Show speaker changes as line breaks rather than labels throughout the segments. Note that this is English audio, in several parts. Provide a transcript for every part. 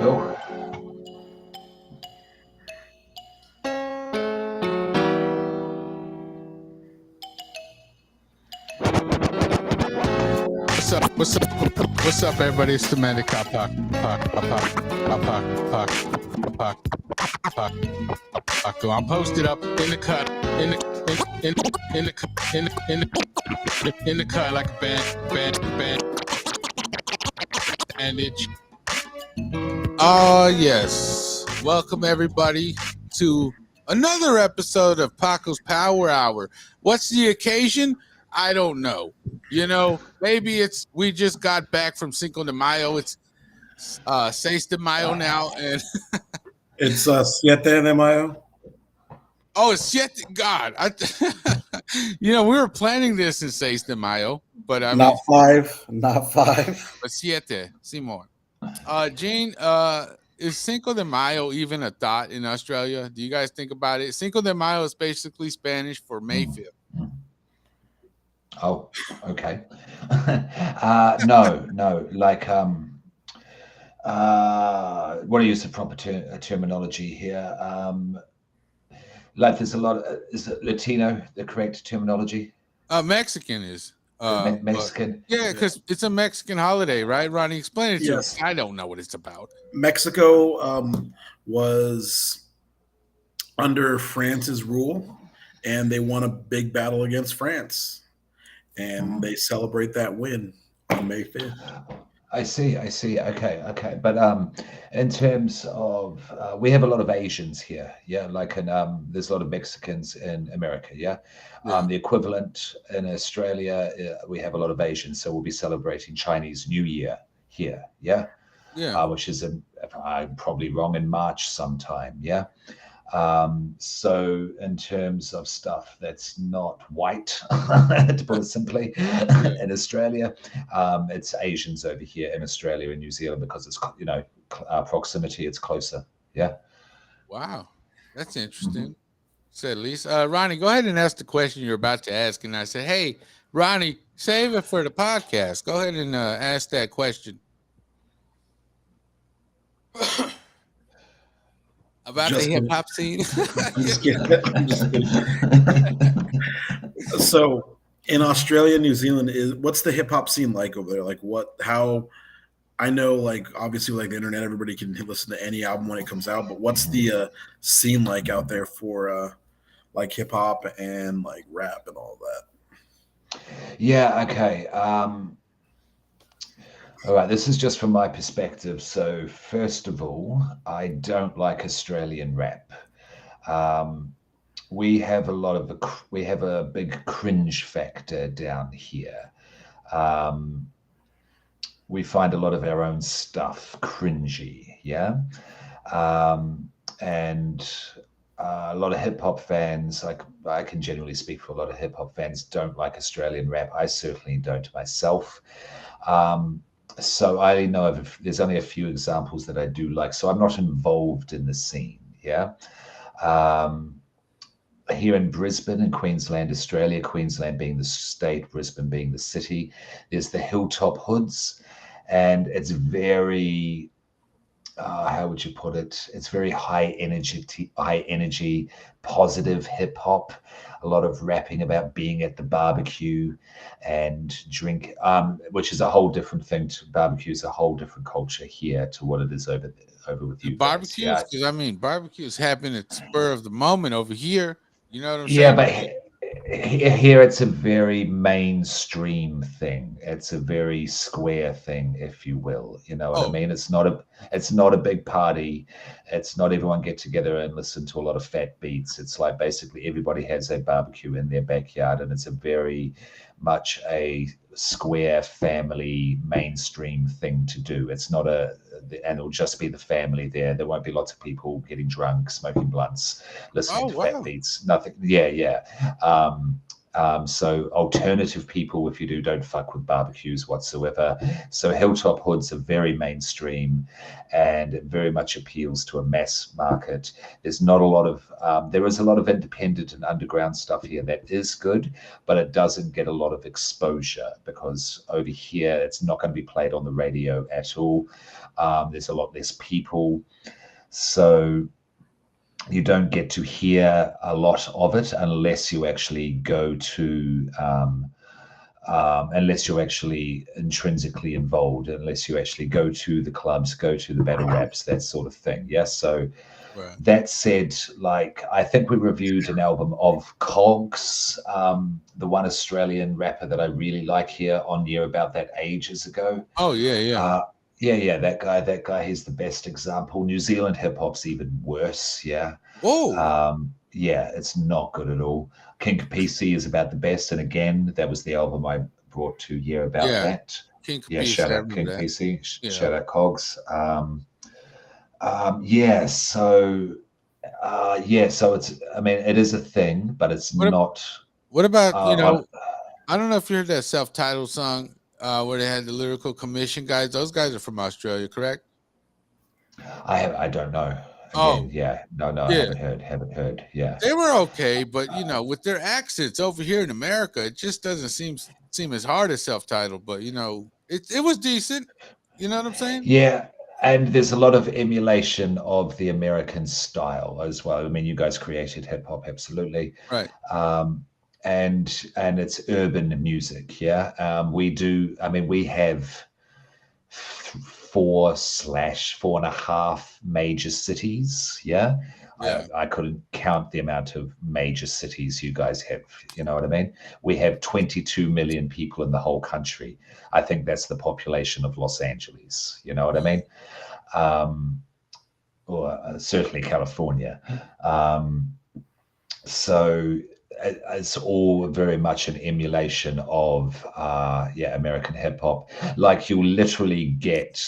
Cool.
What's up, everybody? It's the Manic Paco. I'm posted up in the cut, in the cut like a bandage. Oh yes, welcome everybody to another episode of Paco's Power Hour. What's the occasion? I don't know. You know, maybe it's we just got back from Cinco de Mayo. It's 6 de Mayo now, and
it's 7 de Mayo.
Oh, it's yet. God, we were planning this in 6 de Mayo, but I
not
mean,
not five.
But siete, Seymour. Gene, is Cinco de Mayo even a thought in Australia? Do you guys think about it? Cinco de Mayo is basically Spanish for May 5th.
Oh, okay. No. Like, what to use the proper terminology here? Like, there's a lot of, is it Latino the correct terminology?
Mexican is.
Mexican?
Yeah, because it's a Mexican holiday, right, Ronnie? Explain it to us. I don't know what it's about.
Mexico was under France's rule, and they won a big battle against France, and they celebrate that win on May 5th.
I see. Okay. But in terms of, we have a lot of Asians here, yeah. Like, there's a lot of Mexicans in America, yeah. The equivalent in Australia, we have a lot of Asians, so we'll be celebrating Chinese New Year here, yeah. Which is, I'm probably wrong, in March sometime, yeah. So in terms of stuff that's not white, to put it simply, in Australia, it's Asians over here in Australia and New Zealand because it's, proximity, it's closer. Yeah.
Wow. That's interesting. Said Lisa. Ronnie, go ahead and ask the question you're about to ask. And I said, hey, Ronnie, save it for the podcast. Go ahead and ask that question. About the hip hop scene.
I'm just kidding. So in Australia, New Zealand, what's the hip hop scene like over there? Like how I know, like, obviously, like the internet, everybody can listen to any album when it comes out, but what's the scene like out there for like hip hop and like rap and all that?
Yeah. Okay. All right, this is just from my perspective. So first of all, I don't like Australian rap. We have a big cringe factor down here. We find a lot of our own stuff cringy, yeah. And a lot of hip hop fans, like, I can generally speak for a lot of hip hop fans, don't like Australian rap. I certainly don't myself. So I know there's only a few examples that I do like. So I'm not involved in the scene. Yeah. Here in Brisbane, in Queensland, Australia, Queensland being the state, Brisbane being the city, there's the Hilltop Hoods, and it's very, how would you put it? It's very high energy, positive hip hop. A lot of rapping about being at the barbecue and drink, which is a whole different thing. Barbecue is a whole different culture here to what it is over with you.
Barbecues, because I mean, barbecues happen at the spur of the moment over here. You know what I'm saying?
Yeah, but here it's a very mainstream thing. It's a very square thing, if you will. You know what I mean? It's not a big party. It's not everyone get together and listen to a lot of fat beats. It's like basically everybody has a barbecue in their backyard, and it's a very much a square family mainstream thing to do. It's not and it'll just be the family there. There won't be lots of people getting drunk, smoking blunts, listening to fat beats. Nothing. Yeah. So alternative people, if you do, don't fuck with barbecues whatsoever. So hilltop hoods are very mainstream, and it very much appeals to a mass market. There's not a lot of there is a lot of independent and underground stuff here that is good, but it doesn't get a lot of exposure because over here it's not going to be played on the radio at all. There's a lot less people, so you don't get to hear a lot of it unless you actually go to unless you're actually intrinsically involved, unless you actually go to the clubs, go to the battle raps, that sort of thing. Yeah. So
Right.
that said, like I think we reviewed an album of Cogs, the one Australian rapper that I really like here on Year About That ages ago.
Oh yeah, yeah.
Yeah, that guy, he's the best example. New Zealand hip hop's even worse. Yeah.
Oh,
Yeah, it's not good at all. King PC is about the best, and again, that was the album I brought to Year About
yeah.
That.
King
Yeah,
Capiz,
shout
I
out
remember
King
that.
PC,
Yeah.
shout out Cogs. Yeah, so so it's, I mean, it is a thing, but it's
What,
not
what about
on.
I don't know if you heard that self-titled song where they had the lyrical commission guys. Those guys are from Australia, correct?
I don't know.
Oh,
Again, yeah, no, I
yeah.
haven't heard. Yeah.
They were okay, but with their accents over here in America, it just doesn't seem as hard as self-titled. But it was decent. You know what I'm saying?
Yeah, and there's a lot of emulation of the American style as well. I mean, you guys created hip hop, absolutely.
Right.
And it's urban music. Yeah. We do. I mean, we have 4/4.5 major cities. Yeah.
Yeah.
I couldn't count the amount of major cities you guys have. You know what I mean? We have 22 million people in the whole country. I think that's the population of Los Angeles. You know what I mean? Or certainly California. So it's all very much an emulation of American hip hop. Like you literally get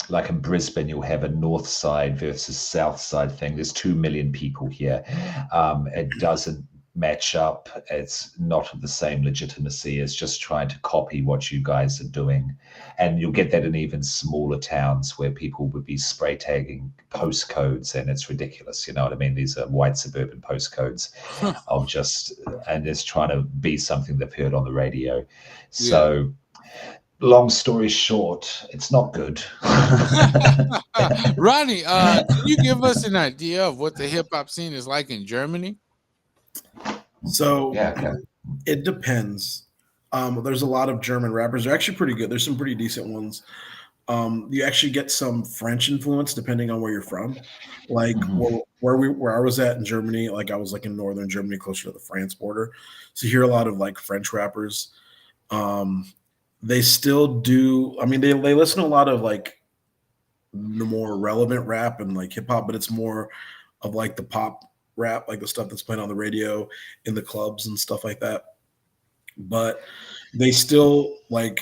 like in Brisbane, you'll have a north side versus south side thing. There's 2 million people here. It doesn't match up. It's not of the same legitimacy. It's just trying to copy what you guys are doing. And you'll get that in even smaller towns where people would be spray tagging postcodes, and it's ridiculous. You know what I mean? These are white suburban postcodes of and it's trying to be something they've heard on the radio. So long story short, it's not good.
Ronnie, can you give us an idea of what the hip hop scene is like in Germany?
So
okay.
It depends. There's a lot of German rappers. They're actually pretty good. There's some pretty decent ones. You actually get some French influence depending on where you're from. Like where I was at in Germany, like I was like in northern Germany, closer to the France border. So you hear a lot of like French rappers. They still do. I mean, they listen to a lot of like the more relevant rap and like hip hop, but it's more of like the pop rap, like the stuff that's playing on the radio in the clubs and stuff like that. But they still like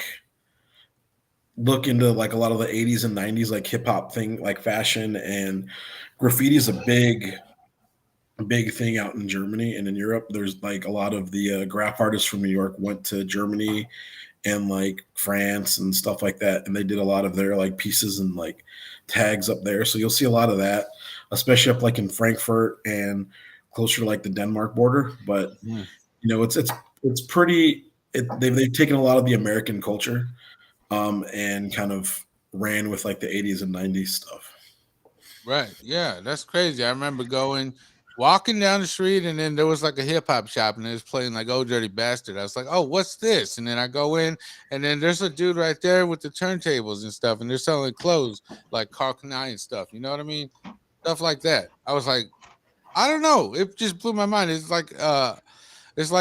look into like a lot of the 80s and 90s like hip hop thing, like fashion, and graffiti is a big thing out in Germany and in Europe. There's like a lot of the graph artists from New York went to Germany and like France and stuff like that, and they did a lot of their like pieces and like tags up there. So you'll see a lot of that, especially up like in Frankfurt and closer to like the Denmark border. But it's pretty. They've taken a lot of the American culture and kind of ran with like the 80s and 90s stuff.
Right. Yeah, that's crazy. I remember walking down the street, and then there was like a hip hop shop, and it was playing like "Oh Dirty Bastard." I was like, "Oh, what's this?" And then I go in, and then there's a dude right there with the turntables and stuff, and they're selling clothes like Carl Kanai and stuff. You know what I mean? Stuff like that. I was like, I don't know. It just blew my mind. It's like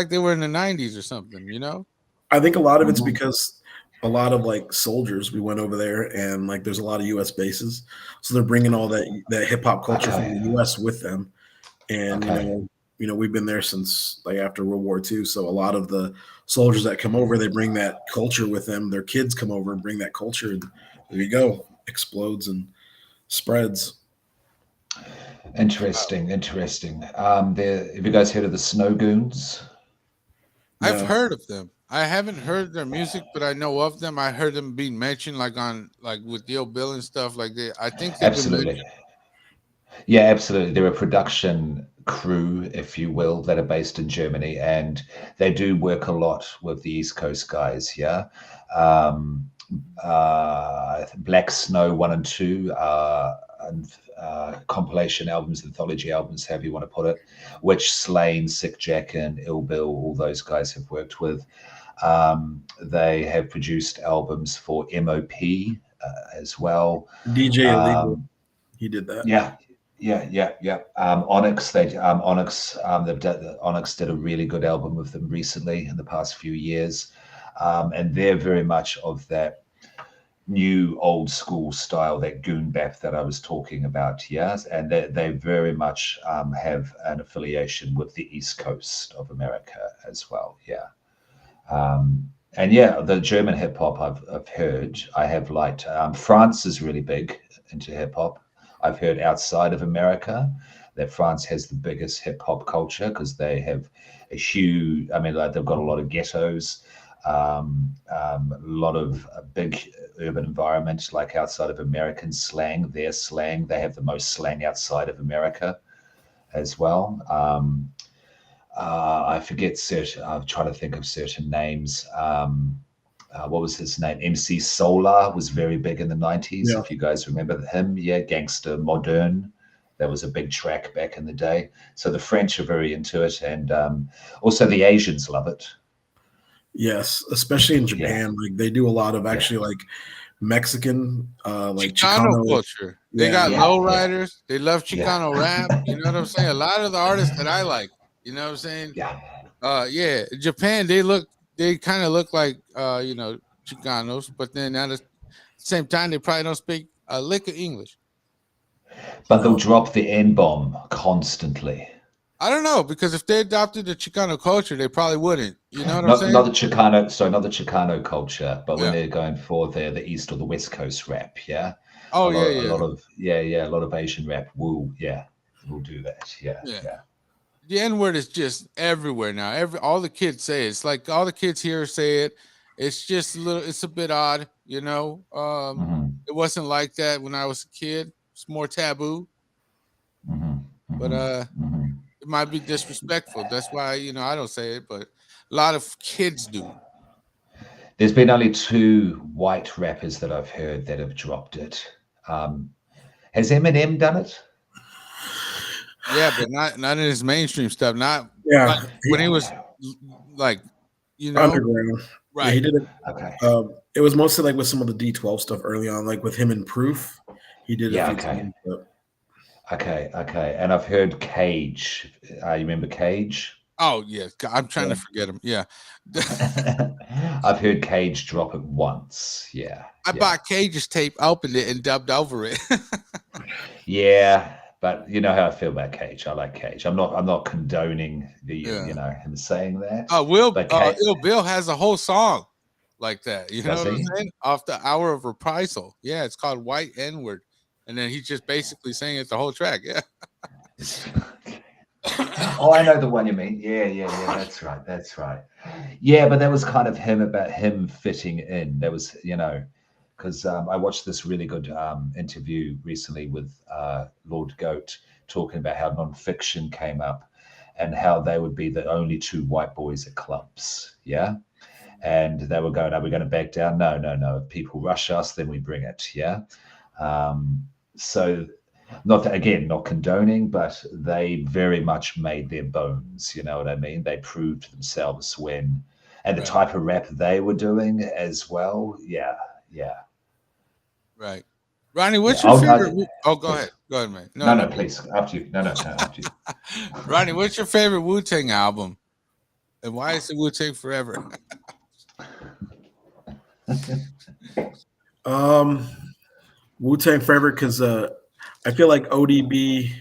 they were in the 90s or something. You know?
I think a lot of it's because a lot of like soldiers, we went over there, and like there's a lot of U.S. bases, so they're bringing all that hip hop culture from the U.S. with them. And we've been there since like after World War II. So a lot of the soldiers that come over, they bring that culture with them. Their kids come over and bring that culture, and there you go, explodes and spreads.
Interesting. Have you guys heard of the Snow Goons?
I've
No.
heard of them. I haven't heard their music, but I know of them. I heard them being mentioned like on like with Yo Bill and stuff like that. I think they've been
Absolutely.
mentioned.
Yeah, absolutely. They're a production crew, if you will, that are based in Germany, and they do work a lot with the East Coast guys. Yeah, um, Black Snow 1 and 2, and compilation albums, anthology albums, however you want to put it, which Slane, Sick Jack, and Ill Bill, all those guys have worked with. They have produced albums for MOP as well.
DJ Illegal.
Um,
He did that.
yeah, yeah. Onyx, Onyx did a really good album with them recently in the past few years, and they're very much of that new old school style, that goon bap that I was talking about. Yes, and they very much have an affiliation with the East Coast of America as well. Yeah. And yeah, the German hip hop I've heard, I have liked. France is really big into hip hop. I've heard outside of America that France has the biggest hip hop culture because they have a huge. I mean, like they've got a lot of ghettos, a lot of big urban environments. Like outside of American slang, their slang, they have the most slang outside of America as well. I forget certain. I'm trying to think of certain names. What was his name? MC Solar was very big in the 90s.
Yeah.
If you guys remember him, yeah, Gangster Modern. That was a big track back in the day. So the French are very into it, and also the Asians love it.
Yes, especially in
Yeah,
Japan. Like they do a lot of
yeah,
actually like Mexican, like
Chicano
Chicano.
culture. They
Yeah.
got
yeah, yeah,
lowriders. They love
yeah,
Chicano rap. You know what I'm saying? A lot of the artists that I like. You know what I'm saying?
yeah.
Yeah, Japan. They kind of look like you know, Chicanos, but then at the same time, they probably don't speak a lick of English.
But they'll
No.
drop the N bomb constantly.
I don't know because if they adopted the Chicano culture, they probably wouldn't. You know what I'm
Not
saying?
the Chicano, sorry, not the Chicano culture, but when
Yeah.
they're going for the East or the West Coast rap, yeah,
Oh yeah,
a
yeah,
lot of a lot of Asian rap will do that, yeah,
yeah.
yeah,
The N word is just everywhere now. All the kids say it. It's like all the kids here say it. It's just a little. It's a bit odd, you know.
hmm
It wasn't like that when I was a kid. It's more taboo,
hmm
but
hmm hmm
it might be disrespectful. That's why you know I don't say it, but a lot of kids do.
There's been only two white rappers that I've heard that have dropped it. Um, has Eminem done it?
Yeah, but not in his mainstream stuff. Not like
Yeah.
when he was like, you know,
Underground. Yeah,
right.
he did it.
Okay,
It was mostly like with some of the D12 stuff early on, like with him and Proof. He did a
yeah,
few
okay,
times. But
okay, and I've heard Cage. You remember Cage?
Oh yeah, I'm trying
yeah.
to forget him. Yeah,
I've heard Cage drop it once. Yeah,
I
yeah,
bought Cage's tape, opened it, and dubbed over it.
yeah. But you know how I feel about Cage. I like Cage. I'm not condoning the
Yeah.
him saying that.
Will
But Cage,
Ill Bill has a whole song like that. You know
does
what I'm
he?
saying? Off the Hour of Reprisal. Yeah, it's called White N Word, and then he's just basically saying it the whole track. Yeah.
Oh, I know the one you mean. Yeah. That's right. Yeah, but that was kind of him about him fitting in. There was, because I watched this really good interview recently with Lord Goat talking about how nonfiction came up and how they would be the only two white boys at clubs. Yeah. And they were going, are we going to back down? No. If people rush us, then we bring it. Yeah. So not again, not condoning, but they very much made their bones. You know what I mean? They proved themselves and the
Right.
type of rap they were doing as well. Yeah.
Right. Ronnie, what's
Yeah.
your favorite? Oh, go
Please.
ahead. Go ahead, man.
No, please. After you. No, after you.
Ronnie, what's your favorite Wu Tang album? And why is it Wu Tang Forever?
Wu Tang Forever because I feel like ODB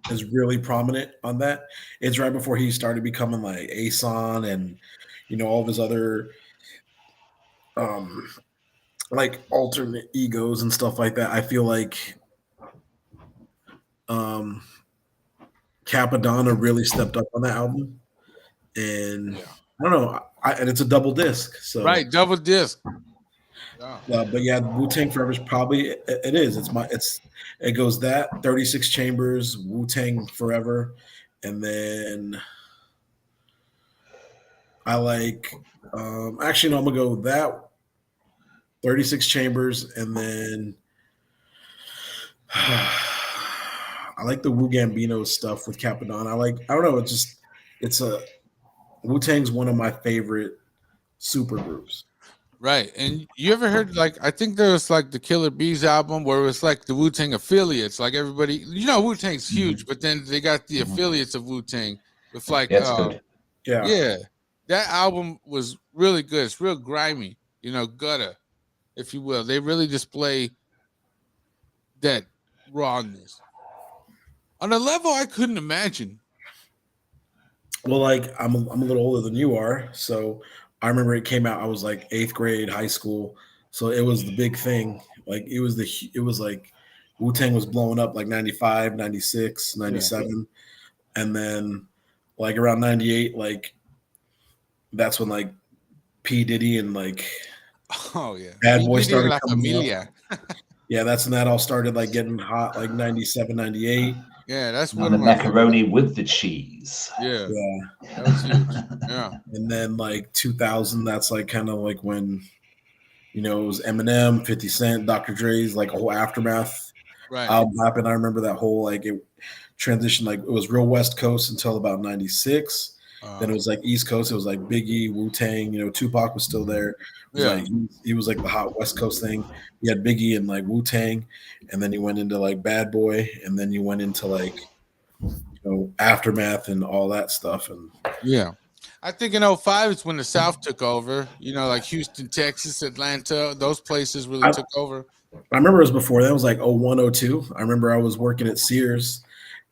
is really prominent on that. It's right before he started becoming like Ason and all of his other like alternate egos and stuff like that. I feel like Capadonna really stepped up on that album. and
Yeah.
I don't know, and it's a double disc. So
Right, double disc. Oh.
but yeah, Wu Tang Forever is probably it is. It goes that 36 Chambers, Wu Tang Forever, and then I like. Actually, no, I'm gonna go that 36 Chambers, and then I like the Wu Gambino stuff with Capadon. I don't know. It's a Wu Tang's one of my favorite super groups.
Right. And you ever heard like I think there was like the Killer Bees album where it was like the Wu Tang affiliates, like everybody Wu Tang's huge, but then they got the affiliates of Wu Tang with like
Yeah, it's good.
Yeah.
yeah. That album was really good. It's real grimy, gutter, if you will. They really display that rawness on a level I couldn't imagine.
Well, like I'm a little older than you are, so I remember it came out. I was like eighth grade, high school, so it was the big thing. Like it was like Wu Tang was blowing up like 95, 96,
Yeah.
97, and then like around 98, like that's when like P Diddy and like
Oh yeah.
Bad Boy
P. Diddy
started
La
coming up.
Familia.
Yeah, that's when that all started like getting hot, like 97, 98.
Yeah, that's
And
one
the
of my favorites.
macaroni with the cheese.
Yeah.
Yeah,
That was huge. Yeah.
and then like 2000, that's like kind of like when it was Eminem, 50 Cent, Dr. Dre's like a whole aftermath
Right.
album happened. I remember that whole like it transitioned, like it was real West Coast until about 96. Then it was like East Coast. It was like Biggie, Wu Tang. Tupac was still there. It was
Yeah.
like he was like the hot West Coast thing. You had Biggie and like Wu Tang, and then you went into like Bad Boy, and then you went into like Aftermath and all that stuff. And
Yeah. I think in 05 is when the South took over, like Houston, Texas, Atlanta, those places really took over.
I remember it was before that. It was like 01, 02. I remember I was working at Sears,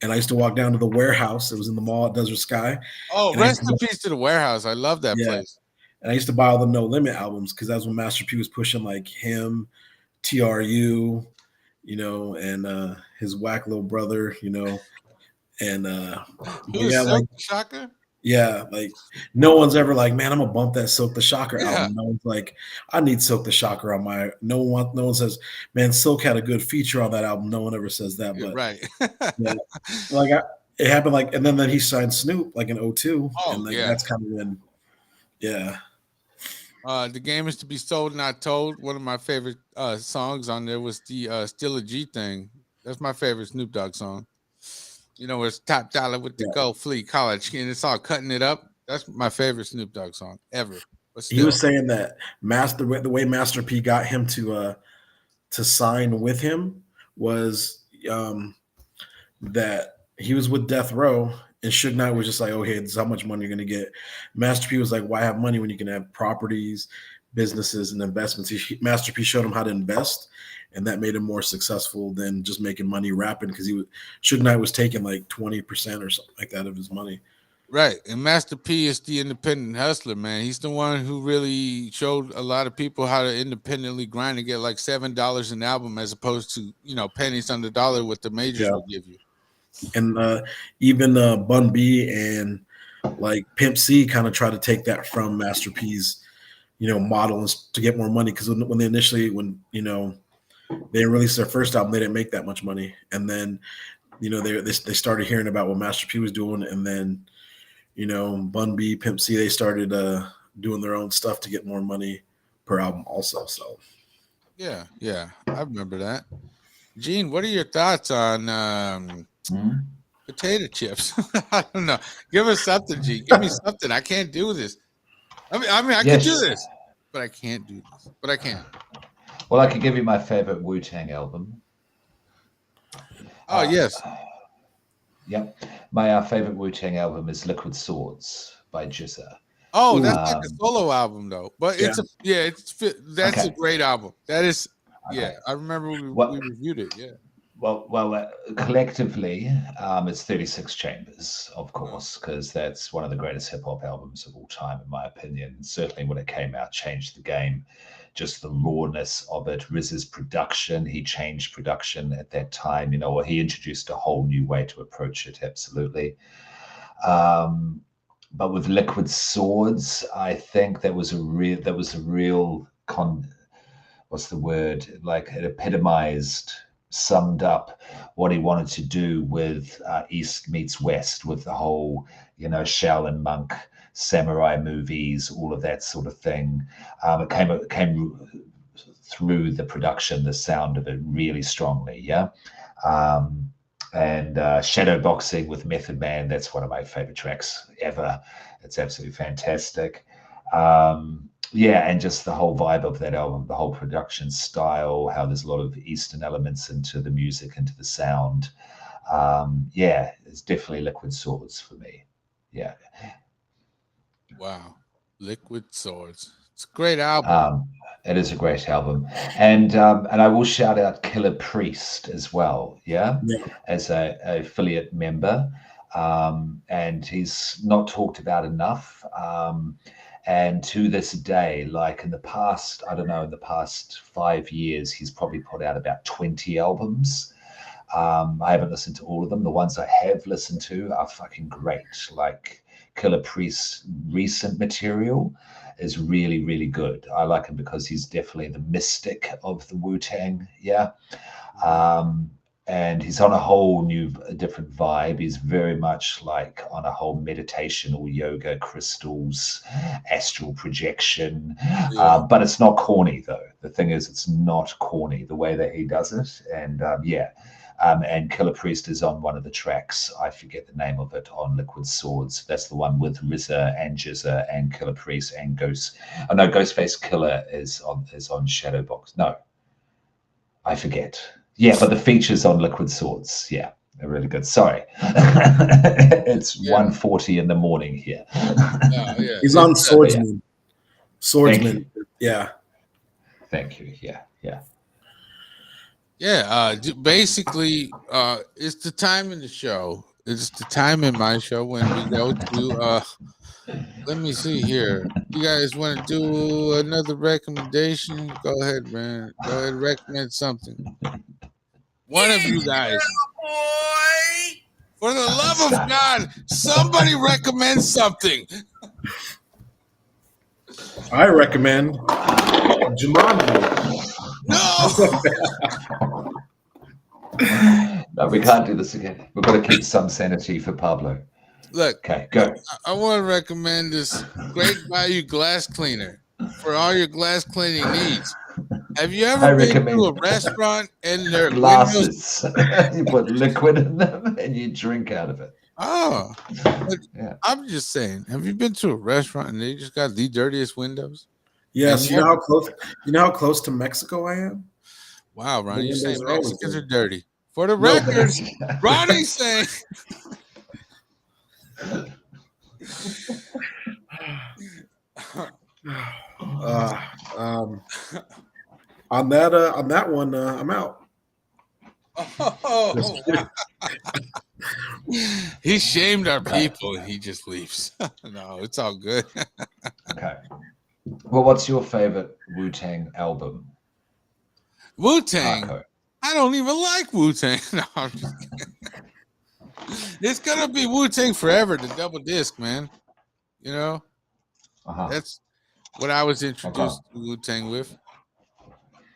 and I used to walk down to the warehouse. It was in the mall at Desert Sky.
Oh,
And
rest in peace to the warehouse. I love that
Yeah.
place.
And I used to buy all the No Limit albums because that's when Master P was pushing like him, TRU, and his whack little brother, and
Yeah, like Shocker.
Yeah, like no one's ever like, man, I'm gonna bump that Silk the Shocker
Yeah.
album. No one's like, I need Silk the Shocker on my. No one says, man, Silk had a good feature on that album. No one ever says that, but
Right.
yeah, like it happened like, and then he signed Snoop like in 02, and like
yeah.
that's kind of when, yeah.
The Game Is to Be Sold, Not Told. One of my favorite songs on there was the Still a G Thing. That's my favorite Snoop Dogg song. It's Top Dollar with the Gold Fleet College, and it's all cutting it up. That's my favorite Snoop Dogg song ever. But still.
He was saying that the way Master P got him to sign with him was that he was with Death Row, and Suge Knight was just like, oh, hey, this is how much money you're going to get. Master P was like, why have money when you can have properties, businesses, and investments? Master P showed him how to invest, and that made him more successful than just making money rapping, because Suge Knight was taking like 20% or something like that of his money.
Right. And Master P is the independent hustler, man. He's the one who really showed a lot of people how to independently grind and get like $7 an album as opposed to, pennies on the dollar what the majors will give you.
And even Bun B and like Pimp C kind of try to take that from Master P's, model to get more money. Because when they released their first album, they didn't make that much money. And then, they started hearing about what Master P was doing. And then, Bun B, Pimp C, they started doing their own stuff to get more money per album also. So,
yeah, I remember that. Gene, what are your thoughts on potato chips? I don't know. Give us something, Gene. Give me something. I can't do this. I mean, I can do this, but I can't do this. But I can.
Well, I could give you my favorite Wu-Tang album.
Oh, yes.
Yep. My favorite Wu-Tang album is Liquid Swords by Jizza.
Oh, that's like a solo album, though. But that's a great album. That is, I remember we reviewed it, yeah.
Well, collectively, it's 36 Chambers, of course, because that's one of the greatest hip-hop albums of all time, in my opinion. Certainly when it came out, changed the game. Just the rawness of it, RZA's production, he changed production at that time, he introduced a whole new way to approach it, absolutely. but with Liquid Swords, I think there was a real what's the word? Like it epitomized, summed up what he wanted to do with East meets West, with the whole, Shaolin monk, samurai movies, all of that sort of thing. It came through the production, the sound of it really strongly. Yeah. Um, and Shadow Boxing with Method Man, that's one of my favorite tracks ever. It's absolutely fantastic. Yeah, and just the whole vibe of that album, the whole production style, how there's a lot of Eastern elements into the music, into the sound. Yeah, it's definitely Liquid Swords for me. Yeah.
Wow. Liquid Swords. It's a great album.
It is a great album, and I will shout out Killer Priest as well. Yeah, as a affiliate member, and he's not talked about enough. And to this day, like in the past, I don't know, in the past 5 years, he's probably put out about 20 albums. I haven't listened to all of them. The ones I have listened to are fucking great. Like Killer Priest's recent material is really, really good. I like him because he's definitely the mystic of the Wu-Tang. Yeah. And he's on a whole new, different vibe. He's very much like on a whole meditational yoga, crystals, astral projection. But it's not corny, though. The thing is, it's not corny the way that he does it. And yeah. And Killer Priest is on one of the tracks. I forget the name of it, on Liquid Swords. That's the one with RZA and Jizza and Killer Priest and Ghost. Oh no, Ghostface Killer is on Shadowbox. No, I forget. Yeah, but the features on Liquid Swords, yeah, they're really good. Sorry, it's 1:40 in the morning here.
Yeah.
He's on Swordsman. Swordsman, yeah.
Thank you. Yeah.
Yeah, basically, it's the time in the show. It's the time in my show when we go to. Let me see here. You guys want to do another recommendation? Go ahead, man. Go ahead, recommend something. One of you guys.
Boy.
For the love of God, somebody recommend something.
I recommend Jumanji.
No.
No, we can't do this again. We've got to keep some sanity for Pablo.
Look,
okay, go.
I want to recommend this great value glass cleaner for all your glass cleaning needs. Have you ever been to a restaurant and their
glasses? You put liquid in them and you drink out of it.
Oh, yeah. I'm just saying. Have you been to a restaurant and they just got the dirtiest windows?
Yes. You know how close to Mexico I am?
Wow, Ronnie, you're saying Mexicans are dirty. For the record, Ronnie's saying.
On that one, I'm out.
Oh, wow. He shamed our people and he just leaves. No, it's all good.
Okay. Well, what's your favorite Wu-Tang album?
Wu-Tang?
Paco.
I don't even like Wu-Tang. No, I'm just kidding. It's gonna be Wu-Tang forever, the double disc, man. You know? That's what I was introduced to Wu-Tang with.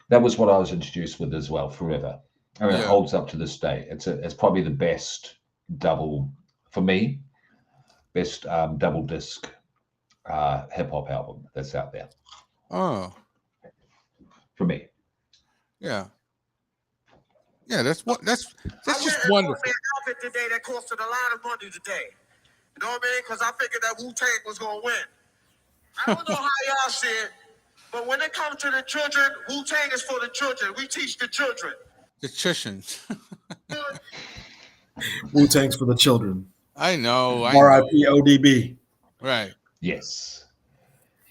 That was what I was introduced with as well, forever. I mean, it holds up to this day. It's probably the best double, for me, best double disc hip hop album that's out there.
Oh,
for me.
Yeah, that's just wonderful.
An outfit today that costed a lot of money today. You know what I mean? Because I figured that Wu-Tang was gonna win. I don't know how y'all see it, but when it comes to the children, Wu-Tang is for the children. We teach the children.
The children.
Wu-Tang's for the children.
I know.
R.I.P. ODB.
Right.
Yes.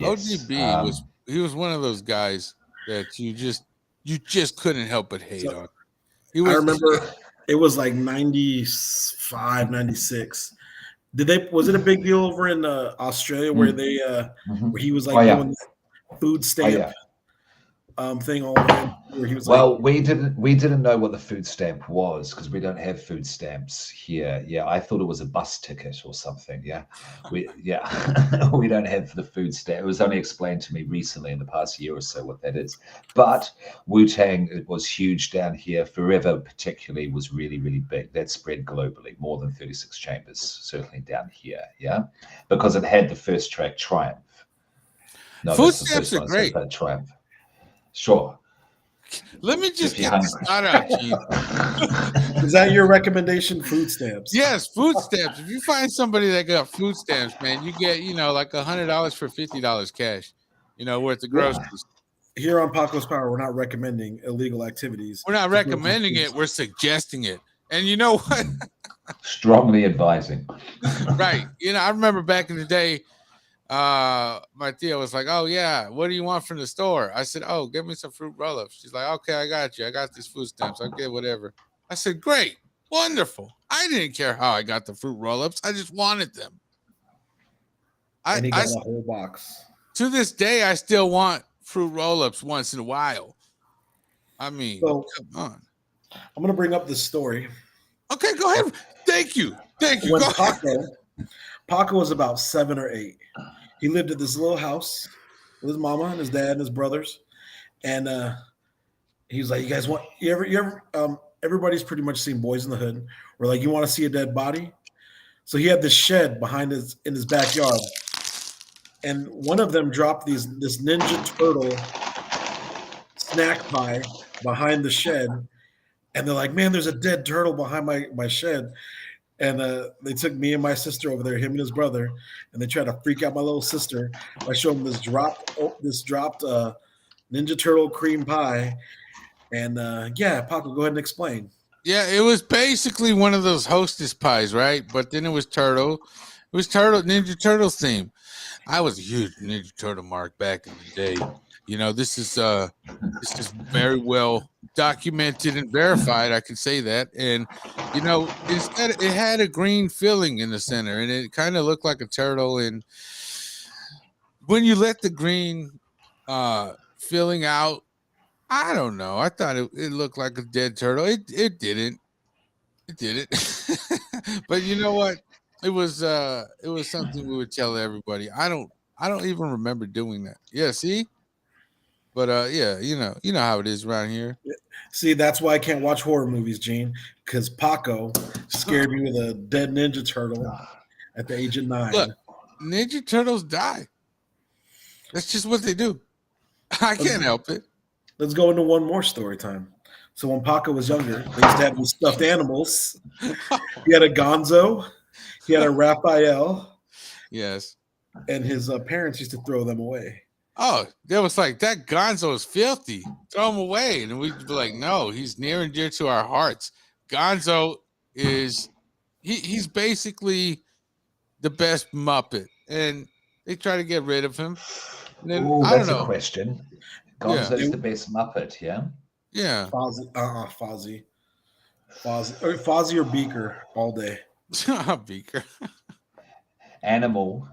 ODB was one of those guys that you just couldn't help but hate on.
I remember it was like 95, 96. Was it a big deal over in Australia where they where he was like doing food stamp thing all around where he was
Well,
like,
we didn't know what the food stamp was because we don't have food stamps here. Yeah, I thought it was a bus ticket or something. Yeah, we don't have the food stamp. It was only explained to me recently in the past year or so what that is. But Wu-Tang, it was huge down here. Forever, particularly, was really really big. That spread globally, more than 36 chambers, certainly down here. Yeah, because it had the first track, Triumph. No,
Food
that's the
stamps
first
are
one. So
great.
that Triumph. Sure.
Let me just
If you're
get this
hungry.
thought out, Gene.
is that your recommendation? Food stamps.
Yes, food stamps. If you find somebody that got food stamps, man, you get, like $100 for $50 cash, worth of groceries.
Here on Paco's Power, we're not recommending illegal activities.
We're not recommending it, we're suggesting it. And you know what?
Strongly advising.
Right. I remember back in the day, my tia was like, "Oh yeah, what do you want from the store?" I said, "Oh, give me some fruit roll-ups." She's like, "Okay, I got you. I got these food stamps. I'll get whatever." I said, "Great, wonderful." I didn't care how I got the fruit roll-ups. I just wanted them.
And he got a whole box.
To this day, I still want fruit roll-ups once in a while. I mean,
So,
come on.
I'm going to bring up this story.
Okay, go ahead. Thank you.
When Paco was about 7 or 8, he lived at this little house with his mama and his dad and his brothers. And he was like, "You guys want, you ever, everybody's pretty much seen Boys in the Hood. We're like, you want to see a dead body?" So he had this shed in his backyard. And one of them dropped this Ninja Turtle snack pie behind the shed. And they're like, "Man, there's a dead turtle behind my shed." And they took me and my sister over there, him and his brother, and they tried to freak out my little sister by showing them this dropped Ninja Turtle cream pie. And Paco, go ahead and explain.
Yeah, it was basically one of those Hostess pies, right? But then it was turtle. It was Ninja Turtles theme. I was a huge Ninja Turtle mark back in the day. This is very well documented and verified. I can say that. And it had a green filling in the center, and it kind of looked like a turtle. And when you let the green filling out, I don't know. I thought it looked like a dead turtle. It didn't. It didn't. But you know what? It was something we would tell everybody. I don't even remember doing that. Yeah, see? But you know how it is around here.
See, that's why I can't watch horror movies, Gene, because Paco scared me with a dead Ninja Turtle at the age of 9.
Look, Ninja Turtles die. That's just what they do. I can't help it.
Let's go into one more story time. So when Paco was younger, they used to have these stuffed animals. He had a Gonzo, he had a Raphael.
Yes.
And his parents used to throw them away.
Oh, they was like, "That Gonzo is filthy. Throw him away." And we'd be like, "No, he's near and dear to our hearts. Gonzo is he's basically the best Muppet." And they try to get rid of him.
Oh, that's a question. Gonzo's the best Muppet, yeah?
Yeah.
Fozzie. Fozzie or Beaker all day.
Beaker.
Animal.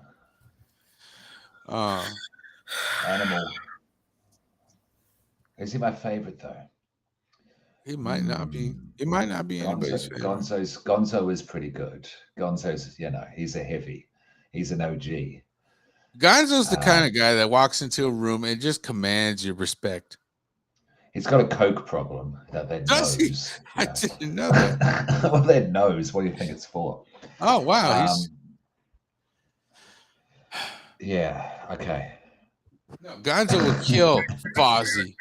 Animal.
Is he my favorite though?
He might not be. It might not be anybody's favorite.
Gonzo is pretty good. Gonzo's, he's a heavy. He's an OG.
Gonzo's the kind of guy that walks into a room and just commands your respect.
He's got a coke problem. That nose.
I didn't know that.
Well, that nose. What do you think it's for?
Oh wow.
Yeah. Okay.
No, Gonzo would kill Fozzie.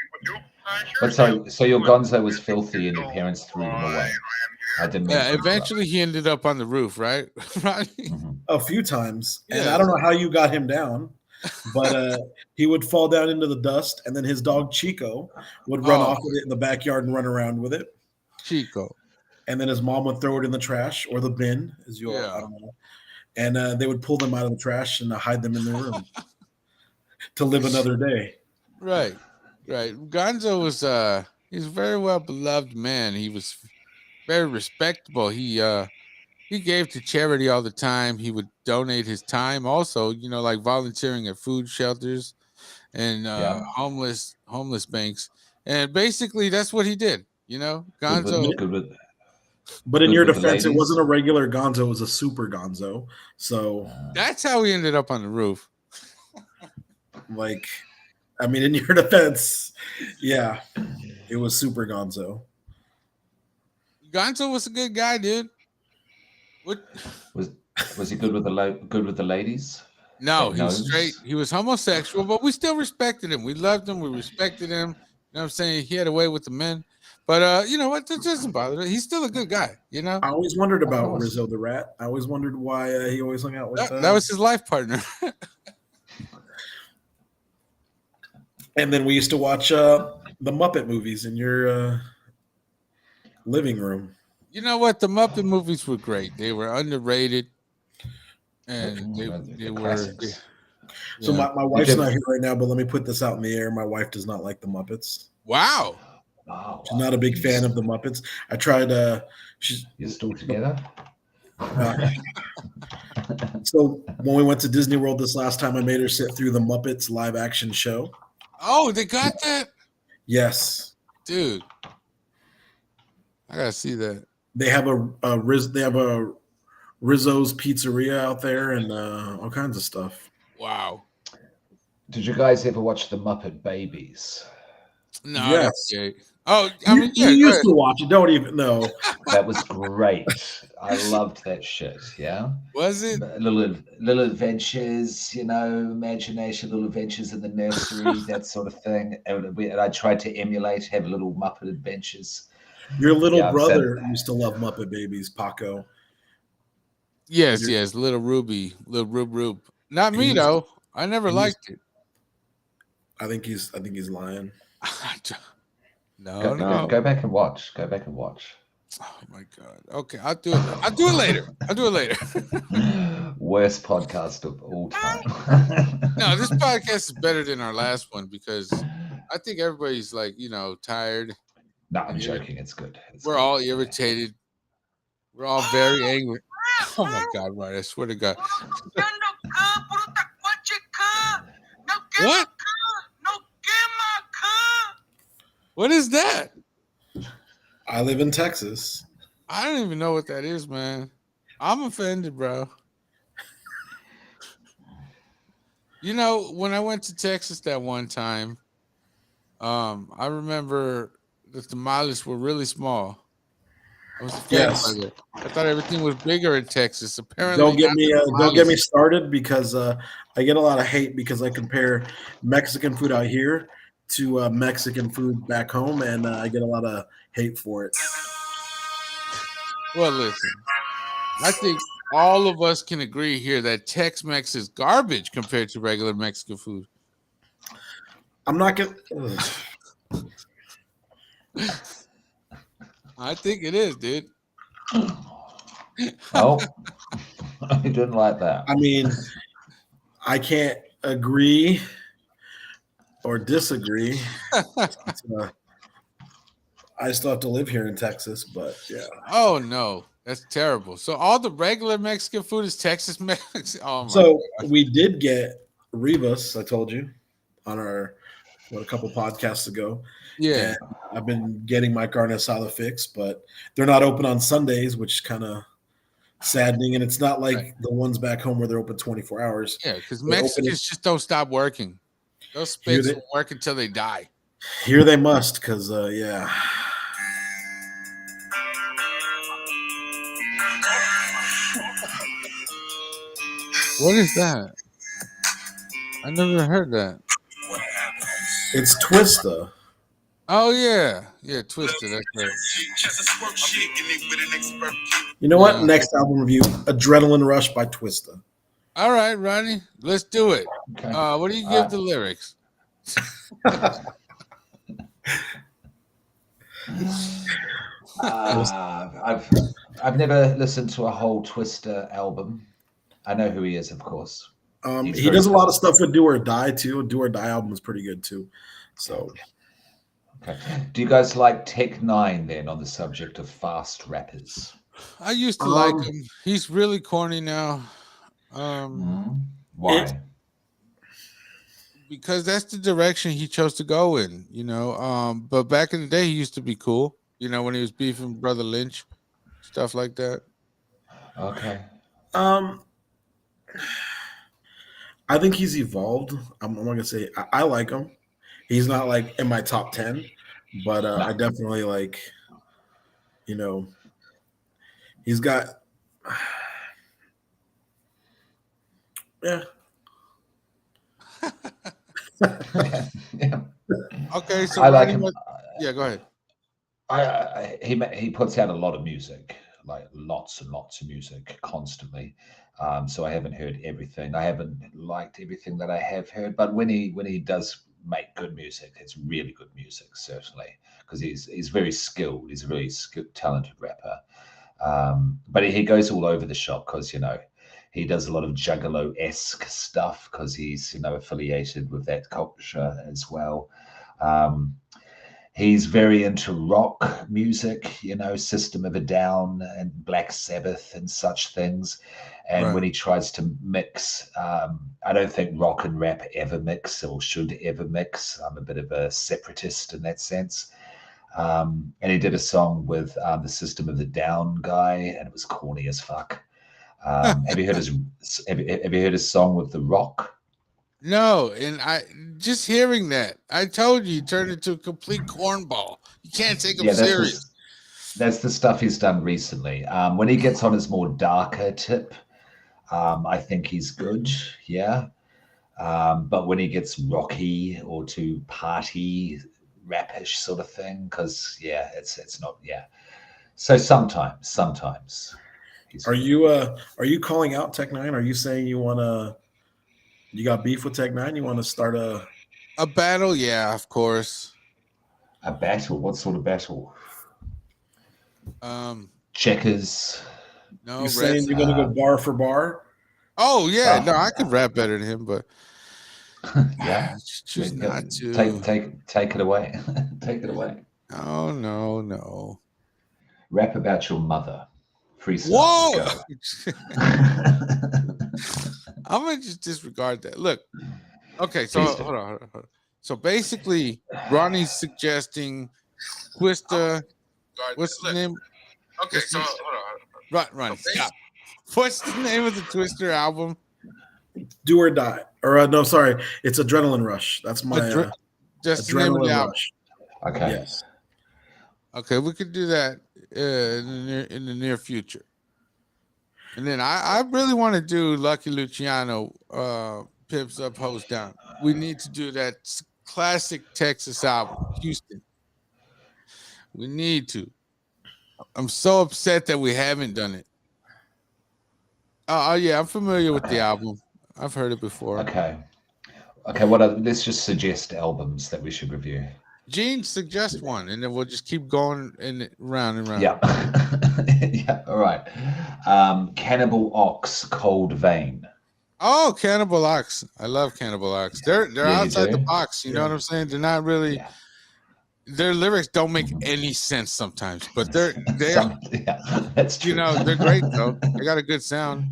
But so your Gonzo was filthy and your parents threw him away. I didn't.
Yeah. Eventually, he ended up on the roof, right? Right.
Mm-hmm.
A few times, and I don't know how you got him down, but he would fall down into the dust, and then his dog Chico would run off with it in the backyard and run around with it.
Chico.
And then his mom would throw it in the trash or the bin, I don't know. And they would pull them out of the trash and hide them in their room to live another day.
Right. Gonzo was he's a very well beloved man. He was very respectable. He gave to charity all the time. He would donate his time also, like volunteering at food shelters and homeless homeless banks, and basically that's what he did. You know,
Good with,
Gonzo.
good with,
But in
good
your
with the
defense, it
ladies.
wasn't a regular Gonzo; it was a super Gonzo. So,
That's how he ended up on the roof.
like, I mean, in your defense, yeah, it was super Gonzo.
Gonzo was a good guy, dude. What?
Was he good with good with the ladies?
No,
That
he was straight.
nose.
He was homosexual, but we still respected him. We loved him. We respected him. You know what I'm saying? He had a way with the men. But you know what? That doesn't bother me. He's still a good guy, you know?
I always wondered
Of
about
course.
Rizzo the Rat. I always wondered why he always hung out with.
That was his life partner.
And then we used to watch the Muppet movies in your living room.
You know what? The Muppet movies were great. They were underrated. And they were
classics.
So
yeah.
my wife's not here right now, but let me put this out in the air. My wife does not like the Muppets.
Wow.
Oh,
She's not a big fan of the Muppets. I tried. She's
You're still together?
So when we went to Disney World this last time, I made her sit through the Muppets live action show.
Oh, they got that?
Yes,
Dude. I gotta see that.
they have a Rizzo's Pizzeria out there and all kinds of stuff.
Wow.
Did you guys ever watch the Muppet Babies?
No,
Yes.
that's gay. Oh, I mean,
You
yeah, go
used
ahead.
to watch it. Don't even know.
That was great. I loved that shit. Yeah,
Was it?
little adventures, you know, imagination, little adventures in the nursery, that sort of thing. And I tried to emulate, have little Muppet adventures.
Your little
Yeah,
brother used to love Muppet Babies, Paco.
Yes, little Ruby, little Rube. Not me
He's-
though. I never
he's-
liked it.
I think he's lying.
No.
Go back and watch. Go back and watch.
Oh my god. Okay, I'll do it. I'll do it later. I'll do it later.
Worst podcast of all time.
No, this podcast is better than our last one because I think everybody's like, you know, tired.
No, I'm joking. It's good.
We're all irritated. We're all very angry. Oh my god, right? I swear to God. What? What is that?
I live in Texas.
I don't even know what that is, man. I'm offended, bro. You know, when I went to Texas that one time, I remember the tamales were really small. I was offended
Yes.
by that. I thought everything was bigger in Texas. Apparently,
Don't get
not
me
the
don't get me
tamales.
started because I get a lot of hate because I compare Mexican food out here to Mexican food back home, and I get a lot of hate for it.
Well, listen, I think all of us can agree here that Tex-Mex is garbage compared to regular Mexican food.
I'm not gonna.
I think it is, dude.
Oh, I didn't like that.
I mean, I can't agree or disagree. I still have to live here in Texas, but yeah.
Oh no, that's terrible. So all the regular Mexican food is Texas Mexican. Oh my
So
God.
we did get Rivas, I told you, on a couple podcasts ago.
Yeah.
And I've been getting my carne asada fix, but they're not open on Sundays, which is kind of saddening. And it's not like the ones back home where they're open 24 hours.
Yeah, because
They're
Mexicans just don't stop working. Those spits will work until they die.
Here they must, because yeah.
What is that? I never heard that.
It's Twista.
Oh yeah, Twisted. That's right.
You know what? Next album review, Adrenaline Rush by Twista.
All right, Ronnie, let's do it.
Okay.
What do you give the lyrics?
I've never listened to a whole Twister album. I know who he is, of course.
He does a lot of stuff with Do or Die too. Do or Die album is pretty good too. So,
okay. Do you guys like Tech Nine then on the subject of fast rappers?
I used to like him. He's really corny now.
Why?
because that's the direction he chose to go in, you know. But back in the day, he used to be cool, you know, when he was beefing Brother Lynch, stuff like that.
Okay.
Um, I think he's evolved. I'm not gonna say I like him. He's not like in my top 10, but I
No.
definitely like. You know, he's got. Yeah.
Okay. Yeah.
Okay, so
I like
Ronnie,
him.
yeah, go ahead.
He puts out a lot of music, like lots and lots of music constantly. So I haven't heard everything. I haven't liked everything that I have heard, but when he does make good music, it's really good music, certainly, because he's very skilled. He's a really skilled, talented rapper. But he goes all over the shop because he does a lot of juggalo esque stuff because he's affiliated with that culture as well. Um, He's very into rock music, System of a Down and Black Sabbath and such things. And
Right.
when he tries to mix, I don't think rock and rap ever mix or should ever mix. I'm a bit of a separatist in that sense. And he did a song with the System of the Down guy, and it was corny as fuck. Have you heard his song with The Rock?
No, and I just hearing that, I told you, he turned into a complete cornball. You can't take him
Yeah,
serious.
that's the stuff he's done recently. When he gets on his more darker tip, I think he's good. Yeah. But when he gets rocky or too party rapish sort of thing, because it's not. Yeah. So sometimes he's good.
Are you calling out Tech Nine? Are you saying you got beef with Tech Nine? You want to start
A battle, yeah, of course.
A battle? What sort of battle?
Um,
Checkers.
no,
you
Red.
saying you're gonna go bar for bar?
Oh yeah, no, I could
Uh,
rap better than him, but
yeah.
choose not
Take
to.
take it away. Take it away.
Oh no.
Rap about your mother. Freestyle.
Whoa!
Go.
I'm gonna just disregard that. Look, okay, so
Please do.
hold on. So basically, Ronnie's suggesting Twista. What's the name?
Okay, so hold on.
Ronnie, stop. What's the name of the Twister album?
Do or Die. Or no, sorry, it's Adrenaline Rush. That's my
Just the name of the
Adrenaline
album.
Rush.
Okay.
Yes.
Okay, we could do that in the near future. And then I really want to do Lucky Luciano, Pimps Up, Hoes Down. We need to do that classic Texas album, Houston. We need to. I'm so upset that we haven't done it. Oh yeah, I'm familiar with the album. I've heard it before.
Okay. Let's just suggest albums that we should review.
Gene, suggest one, and then we'll just keep going in round and round.
Yeah. Yeah. All right. Cannibal Ox, Cold Vein.
Oh, Cannibal Ox. I love Cannibal Ox. They're
Yeah, you
outside the
do?
box. You know what I'm saying? They're not really.
Yeah.
Their lyrics don't make any sense sometimes, but they're
Yeah, that's true.
they're great though. They got a good sound.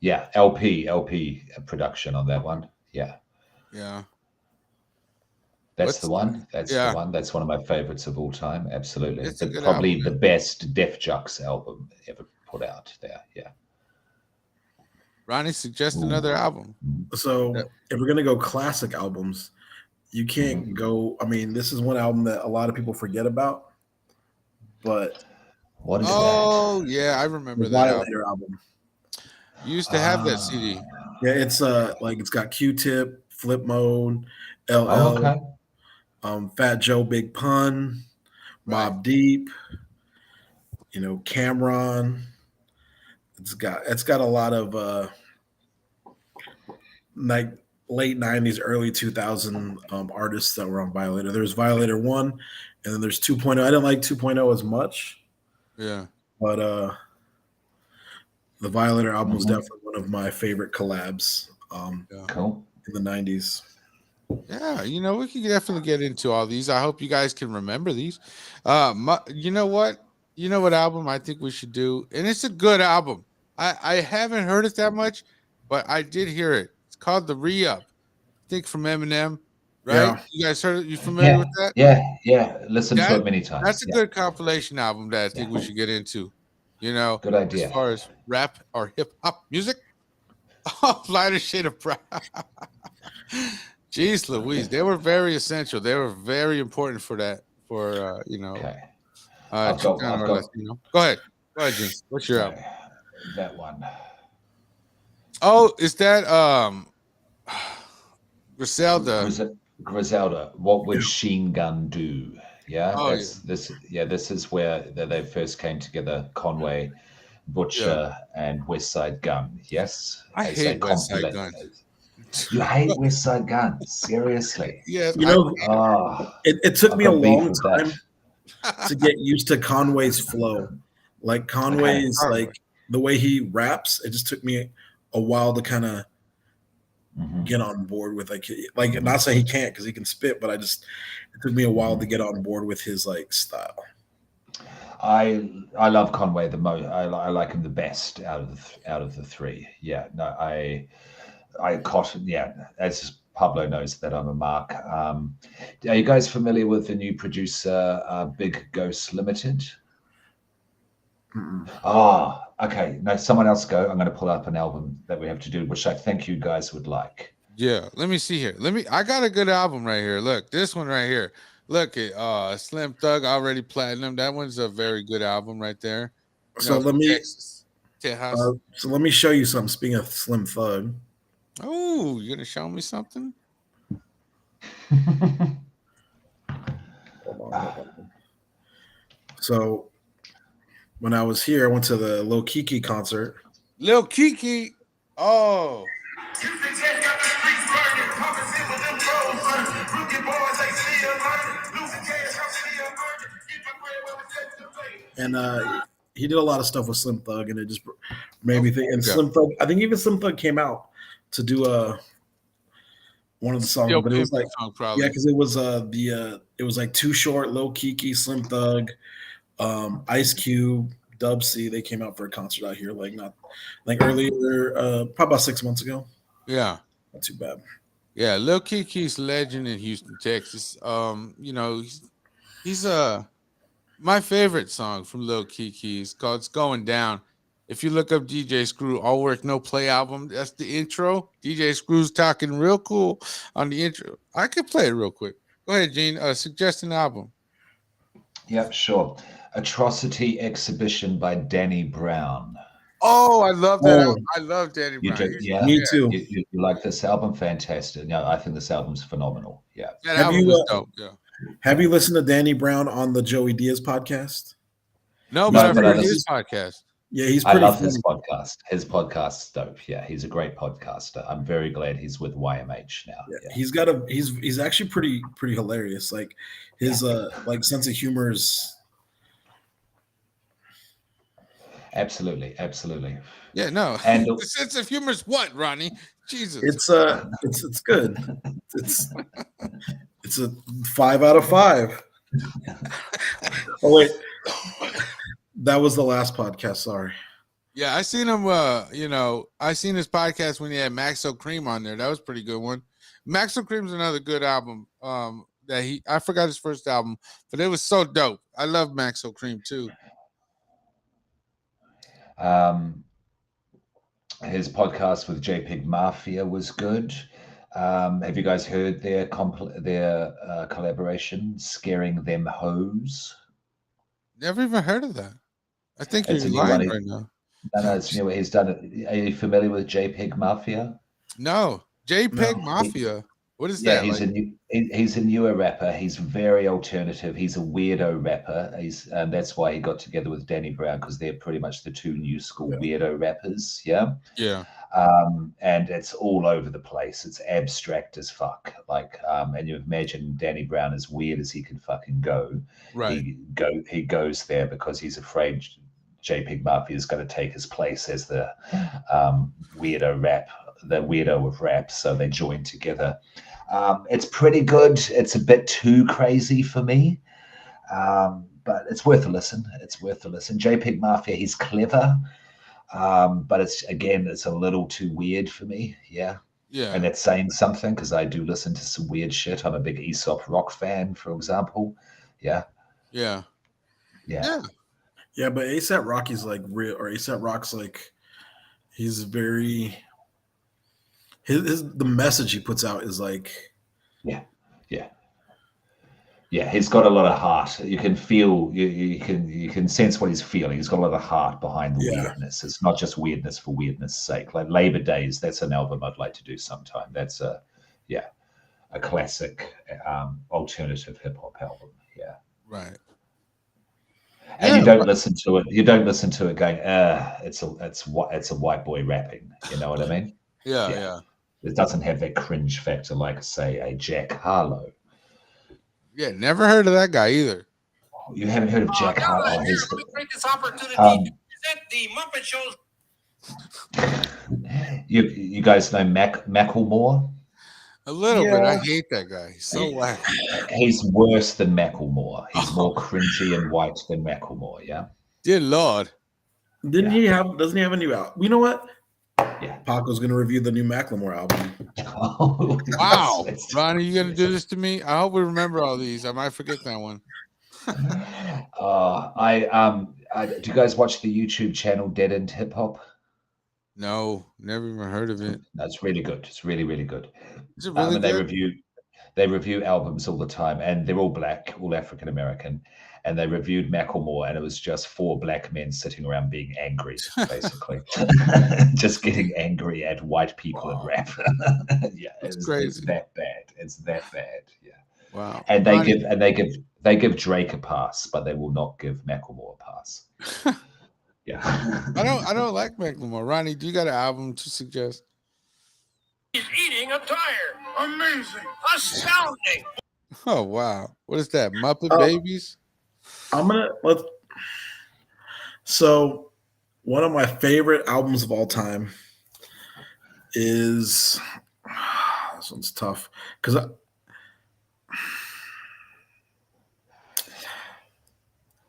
Yeah, LP production on that one. Yeah.
Yeah.
That's the one. That's
yeah.
the one. That's one of my favorites of all time. Absolutely.
It's a good
Probably
album,
the
man.
best Def Jux album ever put out there. Yeah.
Ronnie, suggest another album.
So if we're gonna go classic albums, you can't go. I mean, this is one album that a lot of people forget about. But
what is
that? Yeah, I remember
the
that
Violator album.
You used to have that CD.
Yeah, it's like it's got Q-Tip, Flip Mode, LL,
okay.
Fat Joe, Big Pun, Mobb Deep, Cameron. It's got a lot of like late 90s, early 2000 artists that were on Violator. There's Violator 1, and then there's 2.0. I didn't like 2.0 as much.
Yeah.
But the Violator album was definitely one of my favorite collabs
Cool.
in the 90s.
Yeah, we can definitely get into all these. I hope you guys can remember these. You know what album I think we should do? And it's a good album. I haven't heard it that much, but I did hear it. It's called The Re-Up. think from Eminem, right?
Yeah.
You guys you familiar with that?
Yeah. Listen to it many times.
That's a good compilation album that I think we should get into. You know,
Good idea.
as far as rap or hip hop music. Oh, lighter shade of brown. Jeez Louise, they were very essential. They were very important for that. For
Okay.
Chicano or Latino. Go ahead, Gene. What's your album?
That one.
Oh, is that Griselda?
Griselda. What would Sheen Gun do? Yeah,
Oh,
that's this. Yeah, this is where they first came together. Conway, Butcher, and West Side Gun. Yes,
I hate West Side Gun.
You hate West Side Gun? Seriously?
Yes.
You know, it took me a long time to get used to Conway's flow. Like Conway's like the way he raps, it just took me a while to kind of get on board with like not saying he can't because he can spit, but it took me a while to get on board with his like style.
I love Conway the most. I like him the best out of the three. Yeah, no, I caught. Yeah, as Pablo knows that I'm a mark. Are you guys familiar with the new producer, Big Ghost Limited? Oh, okay. No, someone else go. I'm going to pull up an album that we have to do, which I think you guys would like.
Yeah, let me see here. I got a good album right here. Look, this one right here. Look at Slim Thug already platinum. That one's a very good album right there.
So let me
Texas.
So let me show you something. Speaking of Slim Thug.
Oh, you're gonna show me something?
Hold on. So when I was here, I went to the Lil Kiki concert.
Lil Kiki. Oh.
And he did a lot of stuff with Slim Thug, and it just made me think. And Slim Thug, I think even Slim Thug came out to do one of the songs, but it was like because it was it was like Too Short, Lil Kiki, Slim Thug, Ice Cube, Dub C. They came out for a concert out here, earlier, probably about 6 months ago.
Yeah,
not too bad.
Yeah, Lil Kiki's legend in Houston, Texas. He's my favorite song from Lil Kiki is called "It's Going Down." If you look up DJ Screw All Work No Play album, that's the intro. DJ Screw's talking real cool on the intro. I could play it real quick. Go ahead, Gene. Suggest an album.
Yep, sure. Atrocity Exhibition by Danny Brown.
Oh, I love that album. I love Danny Brown.
Yeah,
me too.
You like this album? Fantastic. No, I think this album's phenomenal. Yeah.
That album was dope. Yeah.
Have you listened to Danny Brown on the Joey Diaz podcast?
No, but I've heard his podcast.
Yeah, he's
I love
funny.
his podcast. His podcast's dope. Yeah, he's a great podcaster. I'm very glad he's with YMH now.
Yeah. He's actually pretty hilarious. Like his like sense of humor is
absolutely.
Yeah, no.
And
the sense of humor is what, Ronnie? Jesus.
It's good. It's a 5 out of 5. Oh wait. That was the last podcast. Sorry.
Yeah, I seen him. I seen his podcast when he had Maxo Cream on there. That was a pretty good one. Maxo Cream's another good album. I forgot his first album, but it was so dope. I love Maxo Cream too.
His podcast with JPEG Mafia was good. Have you guys heard their collaboration, Scaring Them Hoes?
Never even heard of that. I think you're lying right now.
No, it's new. He's done it. Are you familiar with JPEG Mafia?
No, JPEG Mafia. What is that?
He's a newer rapper. He's very alternative. He's a weirdo rapper. That's why he got together with Danny Brown, because they're pretty much the two new school weirdo rappers. Yeah.
Yeah.
And it's all over the place. It's abstract as fuck. And you imagine Danny Brown as weird as he can fucking go.
Right.
He goes there because he's afraid JPEG Mafia is going to take his place as the weirdo of rap. So they join together. It's pretty good. It's a bit too crazy for me, but it's worth a listen. JPEG Mafia, he's clever, but it's a little too weird for me. Yeah.
Yeah.
And that's saying something because I do listen to some weird shit. I'm a big Aesop Rock fan, for example. Yeah.
Yeah.
Yeah.
Yeah, but ASAP Rocky's like real, or ASAP Rock's like, he's very, his the message he puts out is like,
Yeah. Yeah. Yeah, he's got a lot of heart. You can feel, you can sense what he's feeling. He's got a lot of heart behind the
Yeah.
weirdness. It's not just weirdness for weirdness' sake. Like Labor Days, that's an album I'd like to do sometime. That's a classic alternative hip hop album. Yeah,
Right.
and
Yeah,
you don't listen to it. You don't listen to it going, it's a white boy rapping. You know what I mean?
Yeah.
It doesn't have that cringe factor like, say, a Jack Harlow.
Yeah, never heard of that guy either.
You haven't heard of Jack
Now
Harlow?
that here, let me take this opportunity to present the Muppet Show's.
You guys know Macklemore?
A little bit. I
Yeah.
hate that guy. He's so whack.
He's worse than Macklemore. He's more cringy and white than Macklemore. Yeah.
Dear Lord.
doesn't he have a new album? You know what?
Yeah.
Paco's gonna review the new Macklemore album.
Oh,
Wow.
yes.
Ronnie, you gonna do this to me? I hope we remember all these. I might forget that one.
Do you guys watch the YouTube channel Dead End Hip Hop?
No, never even heard of it.
That's really good. It's really, really good.
Is it really
And
good?
they review albums all the time, and they're all black, all African American. And they reviewed Macklemore, and it was just 4 black men sitting around being angry, basically, just getting angry at white people in rap. Yeah,
That's
it's
crazy.
that bad. It's that bad. Yeah.
Wow.
And
Ronnie,
they give Drake a pass, but they will not give Macklemore a pass. Yeah.
I don't like Macklemore. Ronnie, do you got an album to suggest?
He's eating a tire. Amazing. Astounding.
Oh wow. What is that? Muppet
Oh.
Babies?
So one of my favorite albums of all time is this one's tough because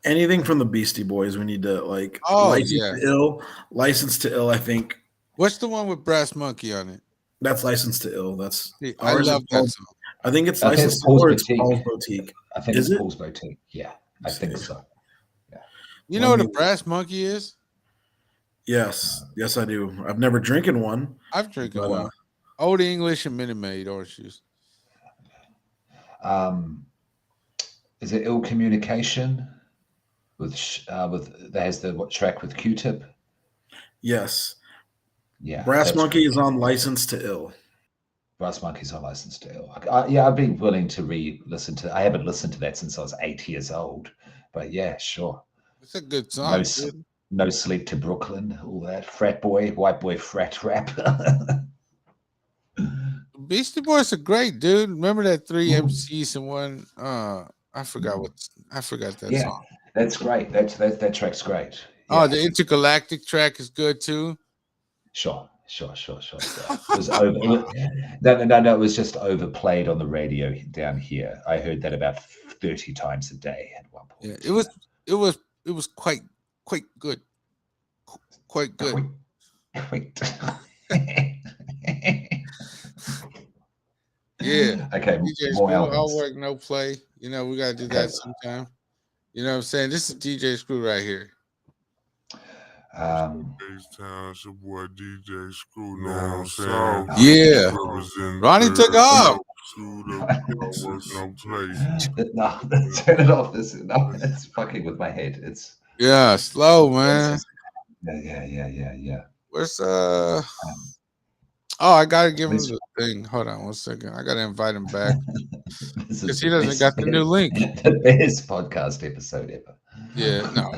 anything from the Beastie Boys we need to like.
Oh,
License to Ill. I think
What's the one with Brass Monkey on it?
that's License to Ill. That's
I
ours is
love that
called-
song.
I think it's
I think
License
it's
to Ill or
Paul's
it's Paul's Boutique.
I think
Is
it's
it?
Paul's Boutique. Yeah, I think so.
You know what a Brass Monkey is?
Yes, I do. I've never drinking one.
I've drinking
But,
one. Old English and Minute Maid orange juice.
Is it Ill Communication with that has the track with Q-Tip?
Yes,
Yeah,
Brass
that's
Monkey
good.
is on License to Ill.
Brass Monkey's on License to Ill. I've been willing to re-listen to. I haven't listened to that since I was 8 years old, but yeah, sure.
It's a good song. Dude.
No Sleep to Brooklyn, all that frat boy, white boy frat rap.
Beastie Boys are great, dude. Remember that 3 MCs and one? I forgot that
Yeah,
song.
that's great. That track's great.
Oh,
Yeah.
the Intergalactic track is good too.
Sure. Yeah. It was no. It was just overplayed on the radio down here. I heard that about 30 times a day at one point.
Yeah, it was quite good. Quite good.
Wait.
Yeah.
Okay.
DJ
More
Screw, all
albums.
work, no play. You know, we gotta do that sometime. You know what I'm saying? This is DJ Screw right here.
H-Town, it's your boy DJ Screw, know what I'm saying?
Yeah.
Represent
Ronnie took off.
No play.
No, turn it off. It's fucking with my head. It's
Yeah, slow, man.
yeah.
Where's Oh, I gotta give him the thing. Hold on 1 second. I gotta invite him back. Because he doesn't got the new link.
The best podcast episode ever.
Yeah, no,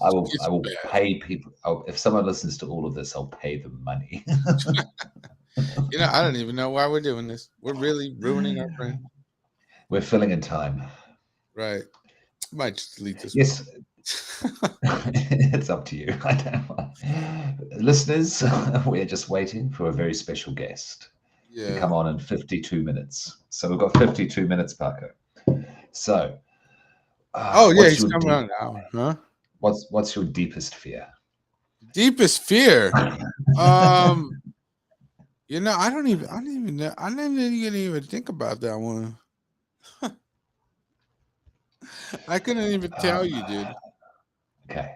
I will pay people. If someone listens to all of this, I'll pay them money.
You know, I don't even know why we're doing this. We're really ruining our brain.
We're filling in time.
Right. I might just delete this.
Yes. It's up to you. I don't know. Listeners, we're just waiting for a very special guest to come on in 52 minutes. So we've got 52 minutes, Paco. So
he's coming on now, huh?
What's your deepest fear?
Deepest fear. You know, I don't even know. I didn't even think about that one. I couldn't even tell you, dude.
Okay.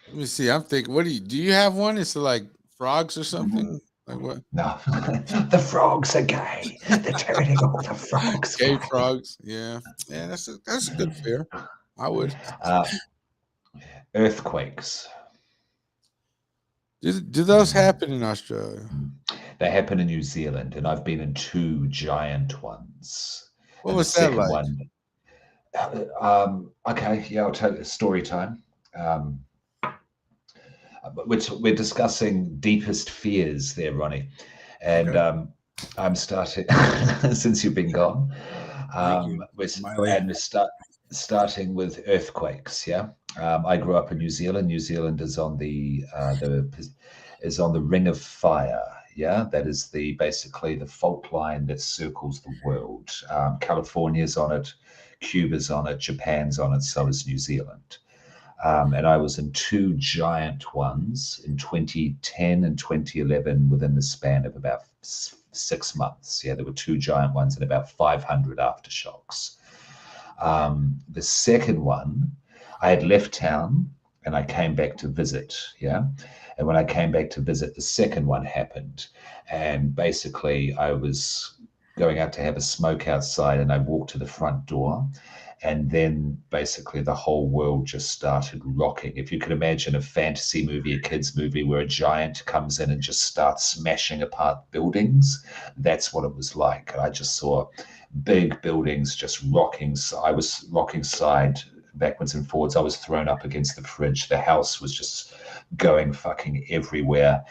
Let me see. I'm thinking. What do you have one? It's like frogs or something. Like what?
No, the frogs are gay. They're turning all the frogs
Gay
gay.
frogs. Yeah. Yeah. That's a good fear. I would.
Earthquakes.
Do those happen in Australia?
They happen in New Zealand, and I've been in two giant ones.
What
And the
was that
second
like?
one, okay, yeah, I'll tell you story time. We're discussing deepest fears there, Ronnie, and
Okay.
I'm starting since you've been gone.
Thank you, Miley.
And starting with earthquakes. Yeah, I grew up in New Zealand. New Zealand is on the Ring of Fire. Yeah, that is basically the fault line that circles the world. California's on it, Cuba's on it, Japan's on it, so is New Zealand. And I was in two giant ones in 2010 and 2011 within the span of about 6 months. Yeah, there were two giant ones and about 500 aftershocks. The second one, I had left town and I came back to visit. Yeah. And when I came back to visit, the second one happened. And basically, I was going out to have a smoke outside and I walked to the front door. And then basically the whole world just started rocking. If you could imagine a fantasy movie, a kid's movie where a giant comes in and just starts smashing apart buildings, that's what it was like. And I just saw big buildings just rocking. So I was rocking side backwards and forwards. I was thrown up against the fridge. The house was just going fucking everywhere.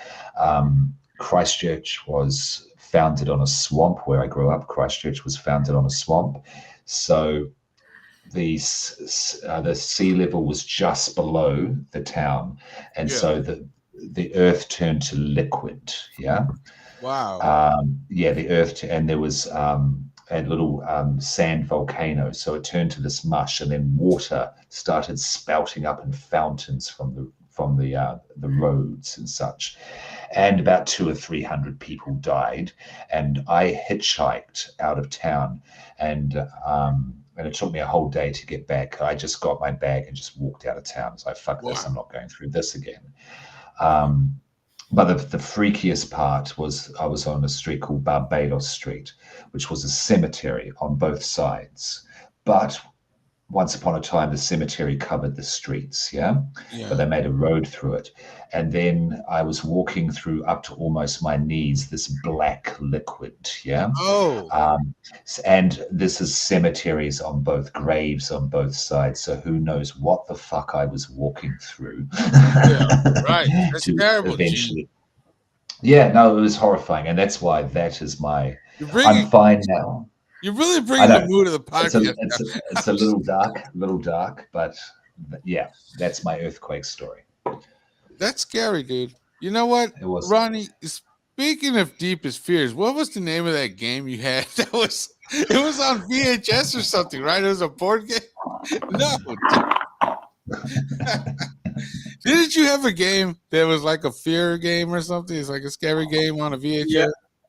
Christchurch was founded on a swamp where I grew up. Christchurch was founded on a swamp. So the sea level was just below the town, and so the earth turned to liquid. Yeah.
Wow.
Yeah, the earth, and there was a little sand volcano, so it turned to this mush, and then water started spouting up in fountains from the roads and such, and about 200 or 300 people died. And I hitchhiked out of town, and it took me a whole day to get back. I just got my bag and just walked out of town. I was like, fuck this, I'm not going through this again. But the freakiest part was I was on a street called Barbados Street, which was a cemetery on both sides. But once upon a time, the cemetery covered the streets, but they made a road through it. And then I was walking through up to almost my knees, this black liquid, and this is cemeteries on both, graves on both sides. So who knows what the fuck I was walking through.
Right. That's terrible,
eventually. Yeah, no, it was horrifying. And that's why that is I'm fine now.
You're really bringing the mood of the podcast.
It's a little dark, but yeah, that's my earthquake story.
That's scary, dude. You know what, Ronnie? Speaking of deepest fears, what was the name of that game you had? It was on VHS or something, right? It was a board game. No. Didn't you have a game that was like a fear game or something? It's like a scary game on a VHS.
Yeah,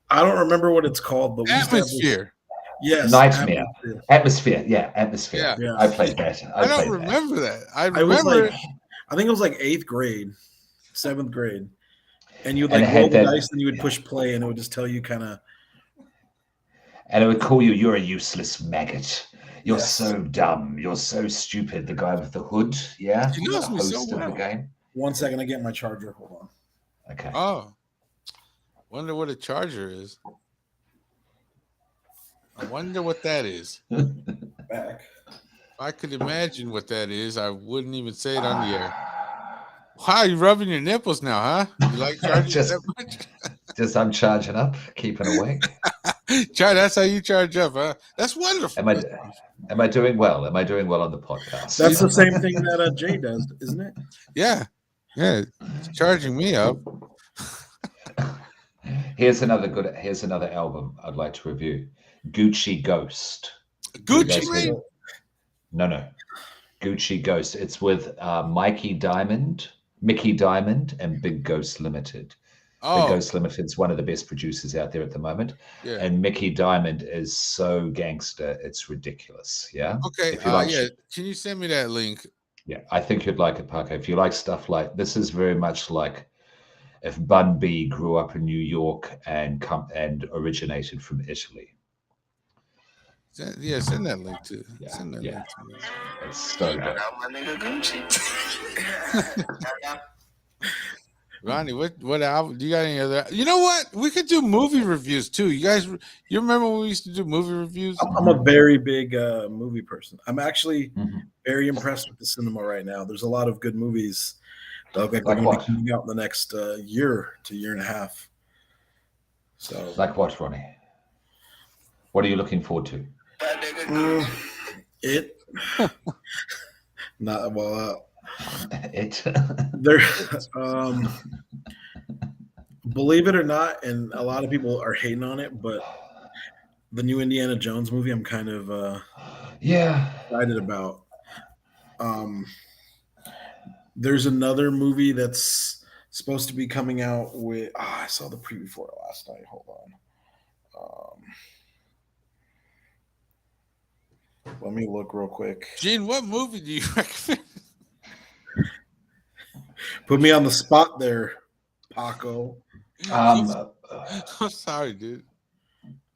I don't remember what it's called, but
Atmosphere.
Yes,
Nightmare. Atmosphere. Yeah, Atmosphere.
Yeah.
I played that.
I don't remember that. I
think it was like 8th grade, 7th grade, and you would like roll the dice and you would push play, and it would just tell you kind of.
And it would call you, you're a useless maggot. You're so dumb. You're so stupid. The guy with the hood. Yeah.
You know me so well.
The game.
1 second, I get my charger. Hold on.
Okay.
Oh. Wonder what a charger is. I wonder what that is.
Back.
If I could imagine what that is, I wouldn't even say it on the air. Wow, you rubbing your nipples now, huh? You like charging that much?
I'm charging up, keeping awake.
That's how you charge up, huh? That's wonderful.
Am I doing well? Am I doing well on the podcast?
That's the same thing that Jay does, isn't it?
Yeah. It's charging me up.
Here's another album I'd like to review. Gucci Ghost.
Gucci?
No. Gucci Ghost. It's with Mickey Diamond, and Big Ghost Limited. Big
Oh,
Ghost Limited's one of the best producers out there at the moment.
yeah.
And Mickey Diamond is so gangster, it's ridiculous. Yeah.
Okay.
If you like
Yeah.
shit.
Can you send me that link?
Yeah, I think you'd like it, Paco. If you like stuff like this, is very much like if Bun B grew up in New York and originated from Italy.
Send that link to.
Yeah,
Send that
yeah.
link to me.
It's so good.
Ronnie, what album? Do you got any other? You know what? We could do movie reviews too. You guys, you remember when we used to do movie reviews?
I'm a very big movie person. I'm actually
Mhm.
very impressed with the cinema right now. There's a lot of good movies that look like
Like
they're going to
what?
be coming out in the next year to year and a half. So,
Like what, Ronnie? What are you looking forward to?
it not well.
It.
There, believe it or not, and a lot of people are hating on it, but the new Indiana Jones movie, I'm kind of
Yeah.
excited about. There's another movie that's supposed to be coming out with. I saw the preview for it last night. Hold on. Let me look real quick.
Gene, what movie do you recommend?
Put me on the spot there, Paco.
I'm sorry, dude.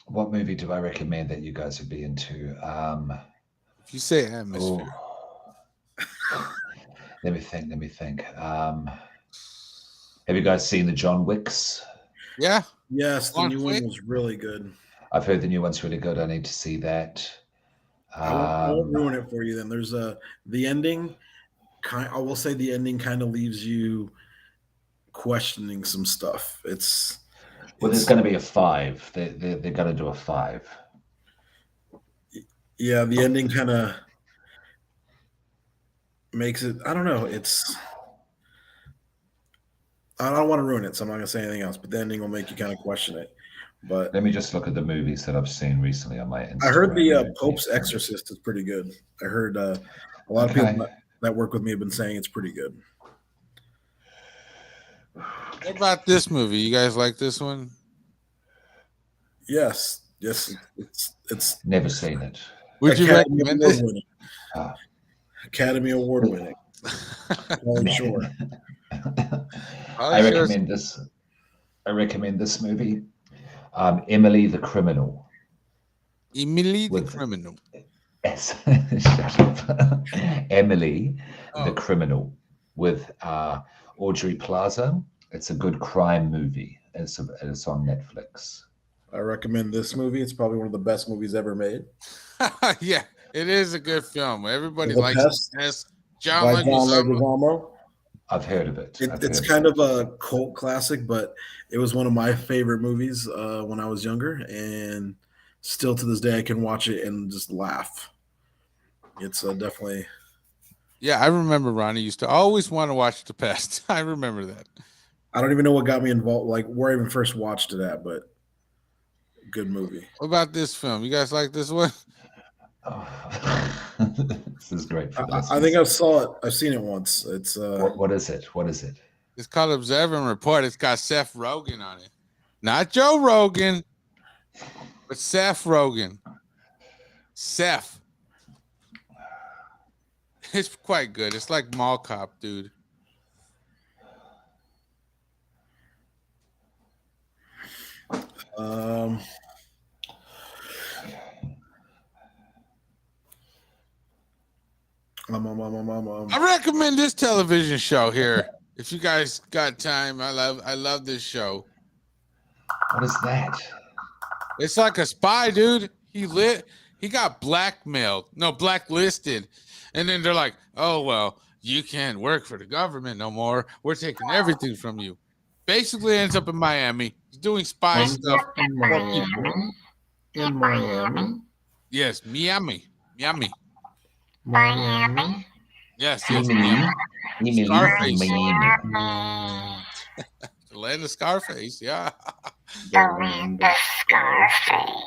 What movie do I recommend that you guys would be into?
If you say atmosphere,
Let me think. Have you guys seen the John Wicks?
yeah.
Yes, the
John
new
Wick?
one was really good.
I've heard the new one's really good. I need to see that.
I won't ruin it for you. Then there's the ending. I will say the ending kind of leaves you questioning some stuff.
Well, there's going to be a 5. They're going to do a 5.
Yeah, the ending kind of makes it. I don't know. I don't want to ruin it, so I'm not going to say anything else. But the ending will make you kind of question it. But
Let me just look at the movies that I've seen recently on my Instagram.
I heard the Pope's Exorcist is pretty good. I heard a lot of people that work with me have been saying it's pretty good.
What about this movie? You guys like this one?
Yes, it's
Never seen it.
Would you
Academy
recommend
Award
it?
winning.
Ah.
Academy Award winning. Oh, sure.
I recommend this. I recommend this movie. Emily the Criminal.
Emily the
With-
Criminal.
Yes. Shut up. Emily the
Oh.
Criminal with Audrey Plaza. It's a good crime movie. It's on Netflix.
I recommend this movie. It's probably one of the best movies ever made.
Yeah, it is a good film. Everybody
The
likes
Pest
it.
by John Leguizamo.
I've heard of it.
It's kind of a cult classic, but it was one of my favorite movies when I was younger, and still to this day I can watch it and just laugh. It's definitely.
Yeah, I remember Ronnie used to always want to watch The Pest. I remember that.
I don't even know what got me involved, like where I even first watched it at, but good movie.
What about this film? You guys like this one?
Oh. This is great. For
I think I saw it. I've seen it once. It's
What is it? What is it?
It's called Observe and Report. It's got Seth Rogen on it. Not Joe Rogan, but Seth Rogen. Seth. It's quite good. It's like Mall Cop, dude. I recommend this television show here. If you guys got time, I love this show.
What is that?
It's like a spy, dude. He got blacklisted. And then they're like, oh, well, you can't work for the government no more. We're taking everything from you. Basically ends up in Miami. He's doing spy stuff.
In Miami.
Yes, Miami.
Miami.
Yes, Miami. Scarface.
Miami.
The land of Scarface, yeah.
The land of Scarface.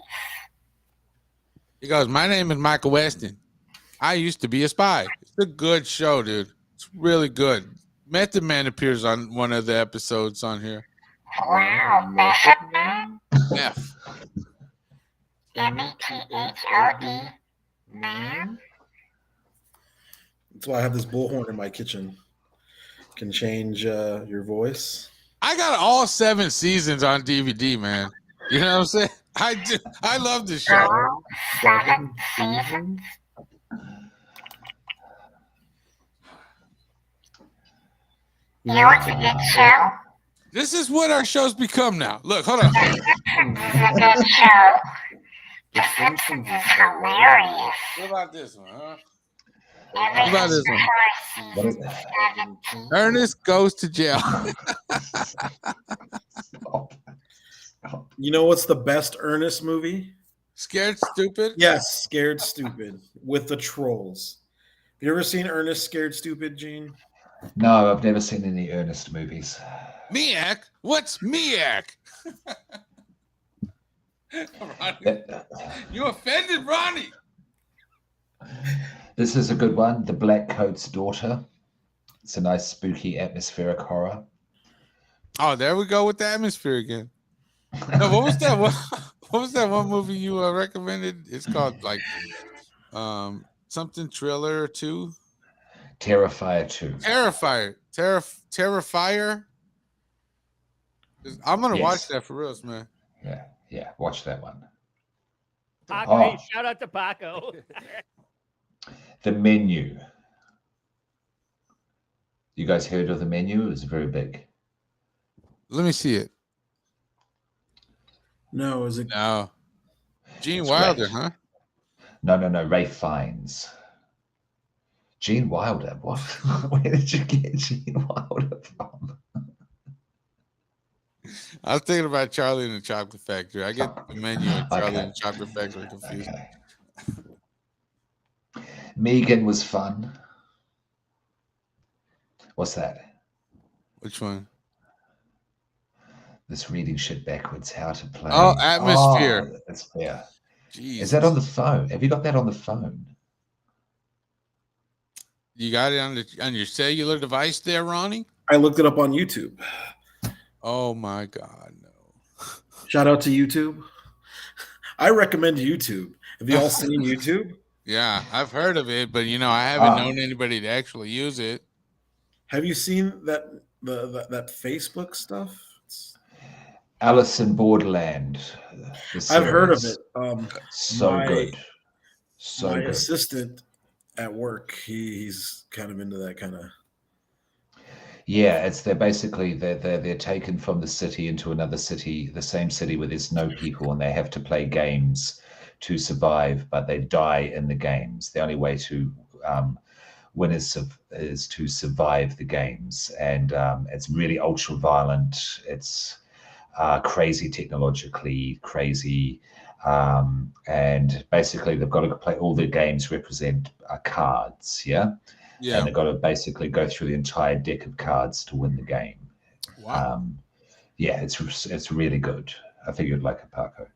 He goes, my name is Michael Weston. I used to be a spy. It's a good show, dude. It's really good. Method Man appears on one of the episodes on here.
Wow, Method Man?
Meth.
METHOD. Man?
That's why I have this bullhorn in my kitchen. Can change your voice.
I got all 7 seasons on DVD, man. You know what I'm saying? I do. I love this show.
All 7 seasons? You know what's a good show?
This is what our shows become now. Look, hold on.
The Simpsons is a good show. The Simpsons is hilarious.
What about this one, huh?
What
about this one?
Season 17.
Ernest goes to jail.
You know what's the best Ernest movie?
Scared Stupid?
Yes, Scared Stupid with the trolls. Have you ever seen Ernest Scared Stupid, Gene?
No, I've never seen any Ernest movies.
Miak? What's Miak? Ronnie, you offended Ronnie.
This is a good one. The Black Coat's Daughter. It's a nice, spooky, atmospheric horror.
Oh, there we go with the atmosphere again. No, what was that one? What was that one movie you recommended? It's called like something Thriller 2.
Terrifier 2.
Terrifier. I'm gonna
Yes.
watch that for reals, man.
Yeah, watch that one.
Paco,
Oh.
hey, shout out to Paco.
The Menu. You guys heard of The Menu? It was very big.
Let me see it.
No, is it?
No. Gene
It's
Wilder,
great.
huh?
No, Ray Fiennes. Gene Wilder. What? Where did you get Gene Wilder from?
I was thinking about Charlie and the Chocolate Factory. I get the Menu and Charlie
Okay.
and the Chocolate Factory confused.
Okay. Megan was fun. What's that?
Which one?
This reading shit backwards. How to play.
Oh, Atmosphere.
Oh, that's fair.
Jeez.
Is that on the phone? Have you got that on the phone?
You got it on your cellular device there, Ronnie?
I looked it up on YouTube.
Oh my God, no.
Shout out to YouTube. I recommend YouTube. Have you all seen YouTube?
Yeah, I've heard of it, but I haven't known anybody to actually use it.
Have you seen that Facebook stuff?
Alice in Borderland.
I've heard of
series.
it.
So good. So
my
good.
assistant at work, he's kind of into that kind of.
Yeah, they're basically they're taken from the city into another city, the same city where there's no people, and they have to play games to survive, but they die in the games. The only way to win is to survive the games, and it's really ultra violent. It's crazy technologically, crazy, and basically they've got to play. All the games represent cards, yeah.
Yeah.
And they've got to basically go through the entire deck of cards to win the game.
Wow.
Yeah, it's really good. I think you'd like it, Paco.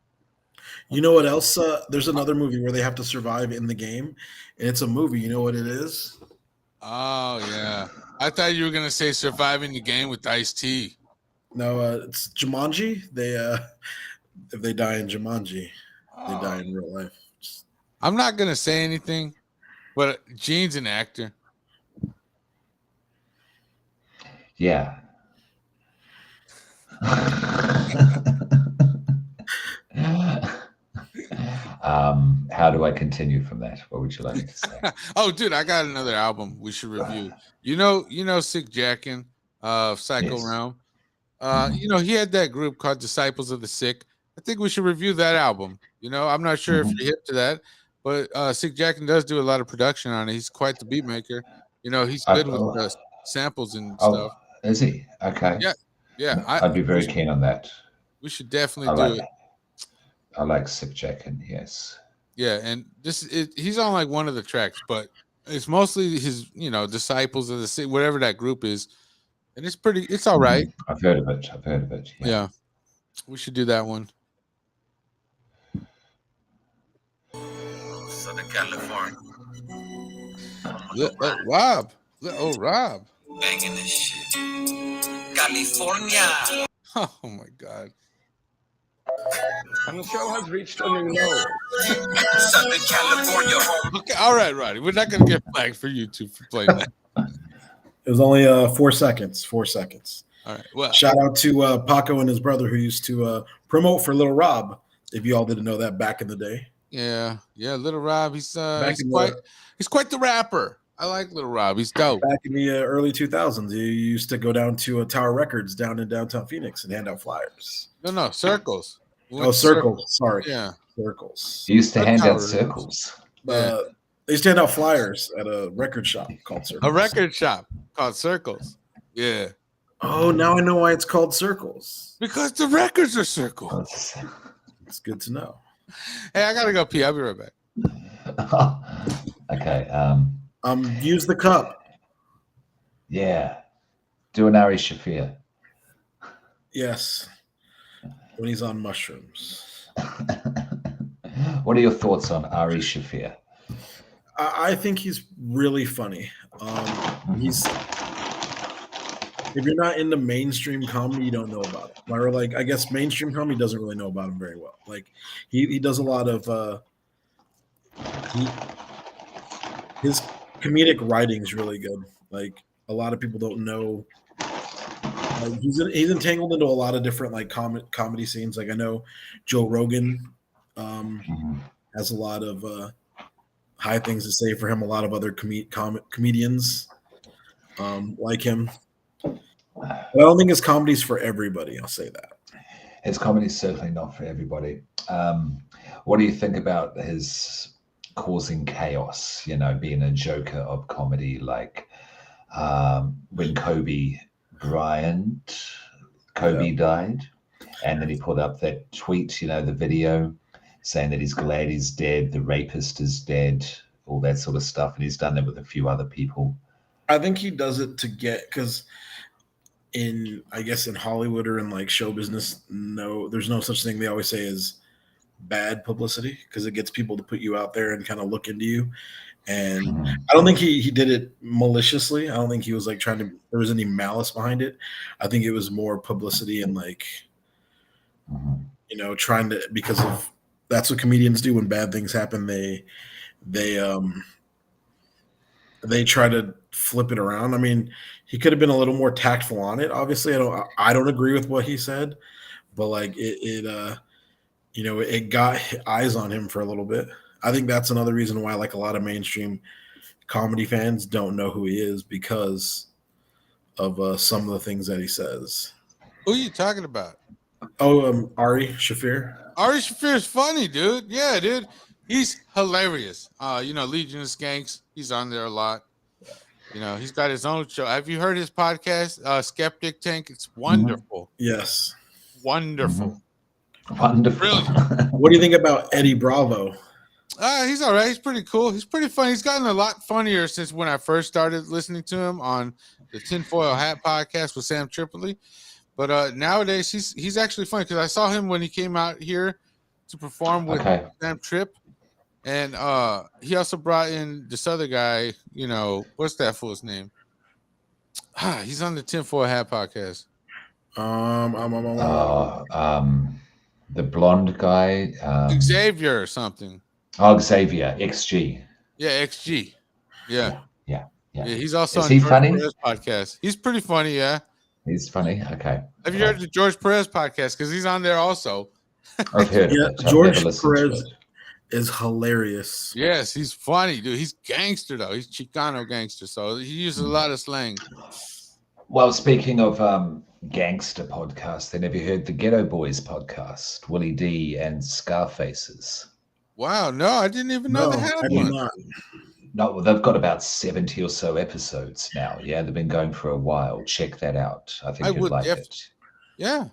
You know what else? There's another movie where they have to survive in the game, and it's a movie. You know what it is?
Oh yeah. I thought you were gonna say Surviving the Game with Ice-T.
No, it's Jumanji. If they die in Jumanji, they die in real life.
I'm not gonna say anything, but Gene's an actor.
Yeah. How do I continue from that? What would you like me to say?
Oh, dude, I got another album we should review. You know Sick Jackin of Psycho
Yes.
Realm. He had that group called Disciples of the Sick. I think we should review that album. I'm not sure if you're hip to that, but Sick Jackin does do a lot of production on it. He's quite the beat maker. He's good with samples and stuff.
Is he? Okay.
Yeah.
I'd be very keen on that.
We should definitely do it.
I like Sick Jackin, yes.
Yeah, and he's on like one of the tracks, but it's mostly his, Disciples of the Sick, whatever that group is. And it's all right.
I've heard of it.
Yeah. We should do that one.
Southern California.
Rob. Rob.
Banging this shit. California.
Oh my God.
And the show has reached a new low.
Southern California home.
Okay, all right, Roddy. We're not gonna get flagged for YouTube for playing that.
It was only 4 seconds. 4 seconds.
All right. Well,
Shout out to Paco and his brother who used to promote for Little Rob. If you all didn't know that back in the day.
yeah, Little Rob. He's
Back in
he's quite the rapper. I like Little Rob. He's dope.
Back in the early 2000s, he used to go down to Tower Records down in downtown Phoenix and hand out flyers.
No, Circles.
Oh, Circles. Sorry.
Yeah.
Circles.
He used to hand out
Tower
circles.
Yeah.
They used to hand out flyers at a record shop called Circles.
A record shop called Circles. Yeah.
Oh, now I know why it's called Circles.
Because the records are circles.
It's good to know.
Hey, I gotta go pee. I'll be right back.
Okay.
Use the cup.
Yeah. Do an Ari Shafir.
Yes. When he's on mushrooms.
What are your thoughts on Ari Shafir?
I think he's really funny. He's if you're not into mainstream comedy, you don't know about him. Or like I guess mainstream comedy doesn't really know about him very well. Like he does a lot of his comedic writing is really good. Like a lot of people don't know. Like, he's entangled into a lot of different like comedy scenes. Like I know Joe Rogan has a lot of high things to say for him. A lot of other comedians like him. But I don't think his comedy's for everybody. I'll say that.
His comedy's certainly not for everybody. What do you think about his causing chaos, being a joker of comedy, like when Kobe died, and then he put up that tweet, the video saying that he's glad he's dead, the rapist is dead, all that sort of stuff. And he's done that with a few other people.
I think he does it to get, because in Hollywood or in like show business, there's no such thing they always say as bad publicity, because it gets people to put you out there and kind of look into you. And I don't think he did it maliciously. I don't think he was like there was any malice behind it. I think it was more publicity and like, trying to, because of that's what comedians do when bad things happen. They try to flip it around. I mean, he could have been a little more tactful on it. Obviously, I don't agree with what he said, but like it got eyes on him for a little bit. I think that's another reason why like a lot of mainstream comedy fans don't know who he is, because of some of the things that he says.
Who are you talking about?
Oh, Ari Shafir.
Ari Shafir is funny, dude. Yeah, dude. He's hilarious. Legion of Skanks. He's on there a lot. He's got his own show. Have you heard his podcast, Skeptic Tank? It's wonderful.
Yes.
Wonderful.
Wonderful.
Brilliant.
What do you think about Eddie Bravo?
He's all right. He's pretty cool. He's pretty funny. He's gotten a lot funnier since when I first started listening to him on the Tinfoil Hat podcast with Sam Tripoli. But nowadays, he's actually funny, because I saw him when he came out here to perform with Sam Tripp. And he also brought in this other guy, what's that fool's name? He's on the Tinfoil Hat podcast.
The blonde guy.
Xavier or something.
Oh, Xavier, XG.
Yeah, XG. Yeah.
Yeah.
He's also
Is
on
he
George
funny?
Perez podcast. He's pretty funny, yeah.
He's funny. Okay.
Have you heard the George Perez podcast? Because he's on there also.
I've heard of it.
George Perez is hilarious.
Yes, he's funny, dude. He's gangster, though. He's Chicano gangster, so he uses a lot of slang.
Well, speaking of gangster podcasts, then have you heard the Ghetto Boys podcast, Willie D and Scarfaces?
Wow, no, I didn't even know they had one.
Not.
No, well, they've got about 70 or so episodes now. Yeah, they've been going for a while. Check that out. I think you'd like it.
Yeah.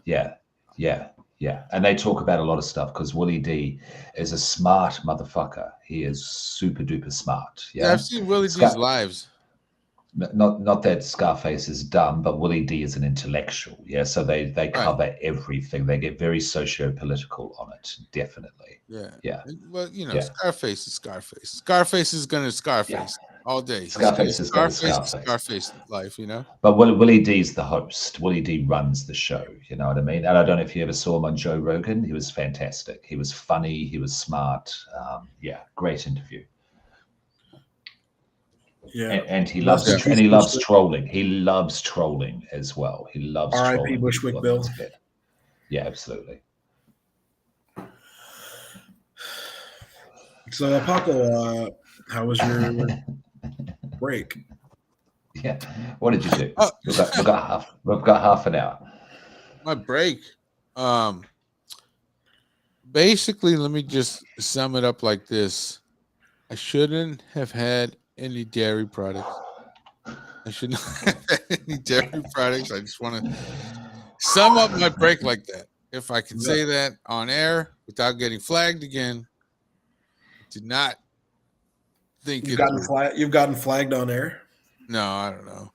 And they talk about a lot of stuff, because Willie D is a smart motherfucker. He is super duper smart. Yeah,
I've seen Willie D's lives.
Not that Scarface is dumb, but Willie D is an intellectual. Yeah, so they cover everything. They get very socio-political on it. Definitely.
Yeah.
Yeah.
Well, Scarface is Scarface. Scarface is gonna Scarface. all day.
Scarface is got a
Scarface life, you know.
But Willie D's the host. Willie D runs the show. You know what I mean? And I don't know if you ever saw him on Joe Rogan. He was fantastic. He was funny. He was smart. Yeah, great interview.
Yeah,
and he loves trolling. He loves trolling as well. He loves
R.I.P.
trolling.
Bushwick Bill.
Yeah, absolutely.
So, Paco, how was your break?
Yeah, what did you do? We've got half an hour.
My break. Basically, let me just sum it up like this: I shouldn't have had any dairy products. I should not have had any dairy products. I just want to sum up my break like that. If I can say that on air without getting flagged again. Did not think
you've gotten flagged on air.
No, I don't know.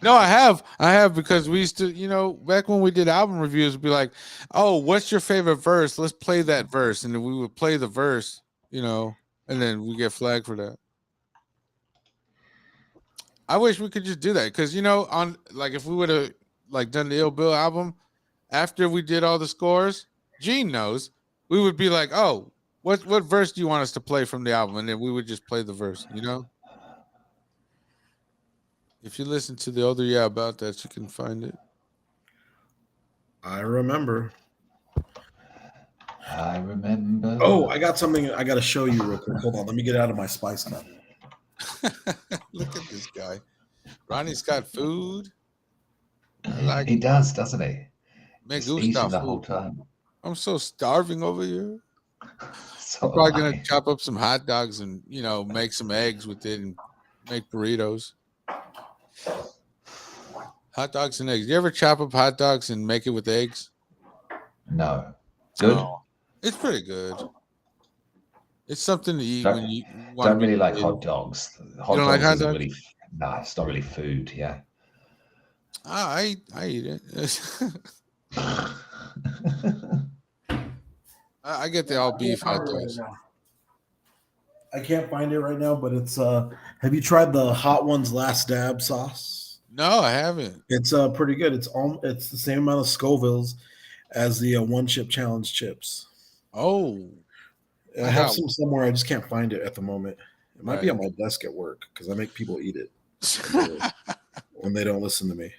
No, I have because we used to, you know, back when we did album reviews, we'd be like, "Oh, what's your favorite verse? Let's play that verse," and then we would play the verse, you know, and then we get flagged for that. I wish we could just do that because, you know, on like if we would have like done the Ill Bill album after we did all the scores, Gene knows. We would be like, "Oh, what verse do you want us to play from the album?" And then we would just play the verse, you know? If you listen to the older Yeah About That, you can find it.
I remember. Oh, I got something I got to show you real quick. Hold on. Let me get out of my spice cup.
Look at this guy. Ronnie's got food.
He does, doesn't he?
He's
eating the whole time.
I'm so starving over here.
So
I'm probably gonna chop up some hot dogs and, you know, make some eggs with it and make burritos. Hot dogs and eggs. You ever chop up hot dogs and make it with eggs?
No. Good.
Oh, it's pretty good. It's something to eat when you want.
Don't really like hot dogs.
You don't like hot dogs?
Really, nah, it's not really food. Yeah.
I eat it. I get the all beef hot dogs.
I can't find it right now, but it's have you tried the Hot Ones Last Dab sauce?
No, I haven't.
It's pretty good. It's the same amount of Scovilles as the One Chip Challenge chips.
Oh,
I have some somewhere. I just can't find it at the moment. It might be on my desk at work because I make people eat it when they don't listen to me.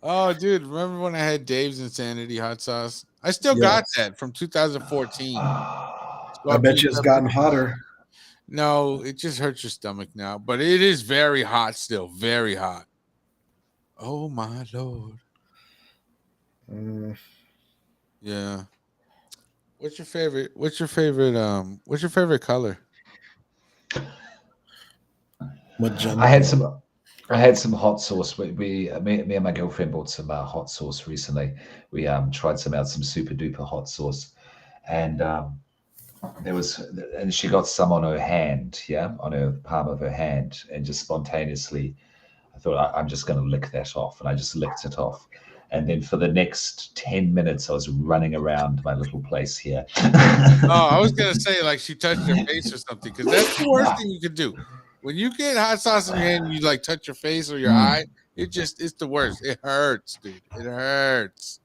Oh, dude, remember when I had Dave's Insanity hot sauce? I still got that from 2014.
I bet you it's gotten hotter.
No, it just hurts your stomach now, but it is very hot still, very hot. Oh my Lord. Yeah. What's your favorite color?
Magenta.
I had some hot sauce. Me and my girlfriend bought some hot sauce recently. We tried some super duper hot sauce, and she got some on her hand, on her palm of her hand, and just spontaneously, I thought I'm just going to lick that off, and I just licked it off. And then for the next 10 minutes, I was running around my little place here.
Oh, I was going to say, like, she touched her face or something, because that's the worst thing you could do. When you get hot sauce in your hand and you, like, touch your face or your eye, it's the worst. It hurts, dude. It hurts.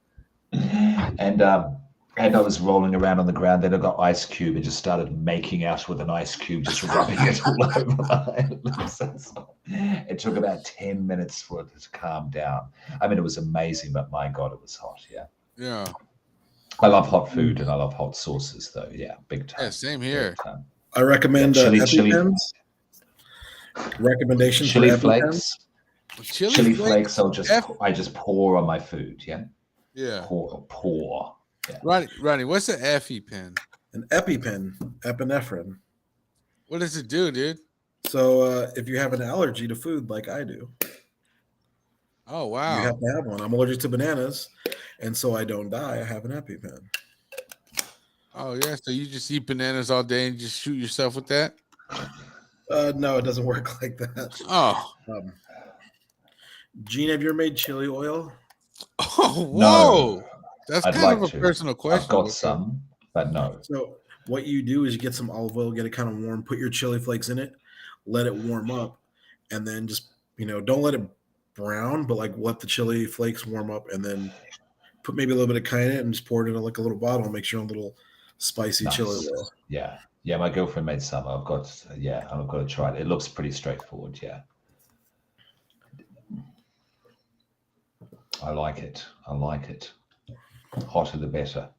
And I was rolling around on the ground. Then I got Ice Cube and just started making out with an ice cube, just rubbing it all over my lips. It took about 10 minutes for it to calm down. I mean, it was amazing, but my God, it was hot. Yeah.
Yeah.
I love hot food and I love hot sauces, though. Yeah, big time.
Yeah, same here.
I recommend
chili
recommendation
chili
for
flakes.
Chili
flakes. I just pour on my food. Yeah.
Yeah.
Pour. Yeah.
Ronnie, what's an EpiPen?
An EpiPen, epinephrine.
What does it do, dude?
So if you have an allergy to food like I do,
oh wow,
you have to have one. I'm allergic to bananas, and so I don't die. I have an EpiPen.
Oh yeah, so you just eat bananas all day and just shoot yourself with that?
No, it doesn't work like that.
Oh,
Gene, have you ever made chili oil?
Oh, whoa.
No.
That's
I'd
kind
like
of a
to.
personal question.
I've got some, but no.
So what you do is you get some olive oil, get it kind of warm, put your chili flakes in it, let it warm up, and then just don't let it brown, but like let the chili flakes warm up, and then put maybe a little bit of cayenne in it and just pour it in like a little bottle. Make your own little spicy chili oil.
Yeah. Yeah, my girlfriend made some. I've got to try it. It looks pretty straightforward. Yeah. I like it. Hotter the better.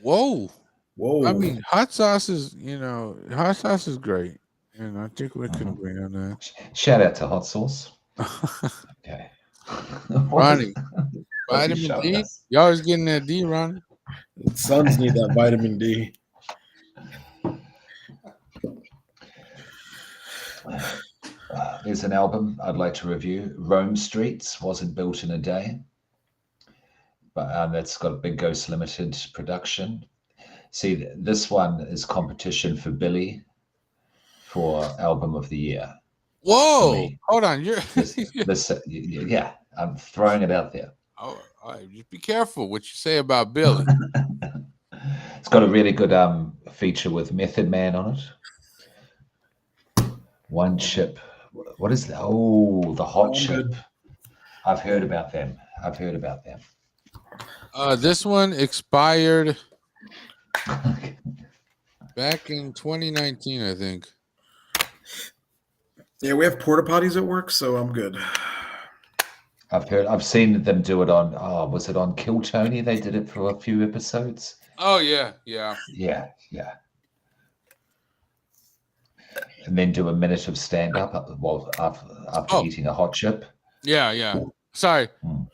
Whoa.
Whoa.
I mean, hot sauce is great. And I think we can agree on that.
Shout out to hot sauce. Okay.
Ronnie,
What's he
vitamin
showing
D?
us?
You always getting that D, Ronnie?
Sons need that vitamin D.
There's an album I'd like to review. Rome Streets wasn't built in a day, but that's got a Big Ghost Limited production. See, this one is competition for Billy for album of the year.
Whoa! Hold on, you're.
Yeah, I'm throwing it out there.
Oh, all right, just be careful what you say about Billy.
It's got a really good feature with Method Man on it. One Chip. What is that? Oh, the Hot Chip. I've heard about them.
This one expired back in 2019, I think.
Yeah, we have porta potties at work, so I'm good.
I've seen them do it on. Oh, was it on Kill Tony? They did it for a few episodes.
Oh yeah.
Yeah. And then do a minute of stand up after eating a hot chip.
Yeah. Sorry.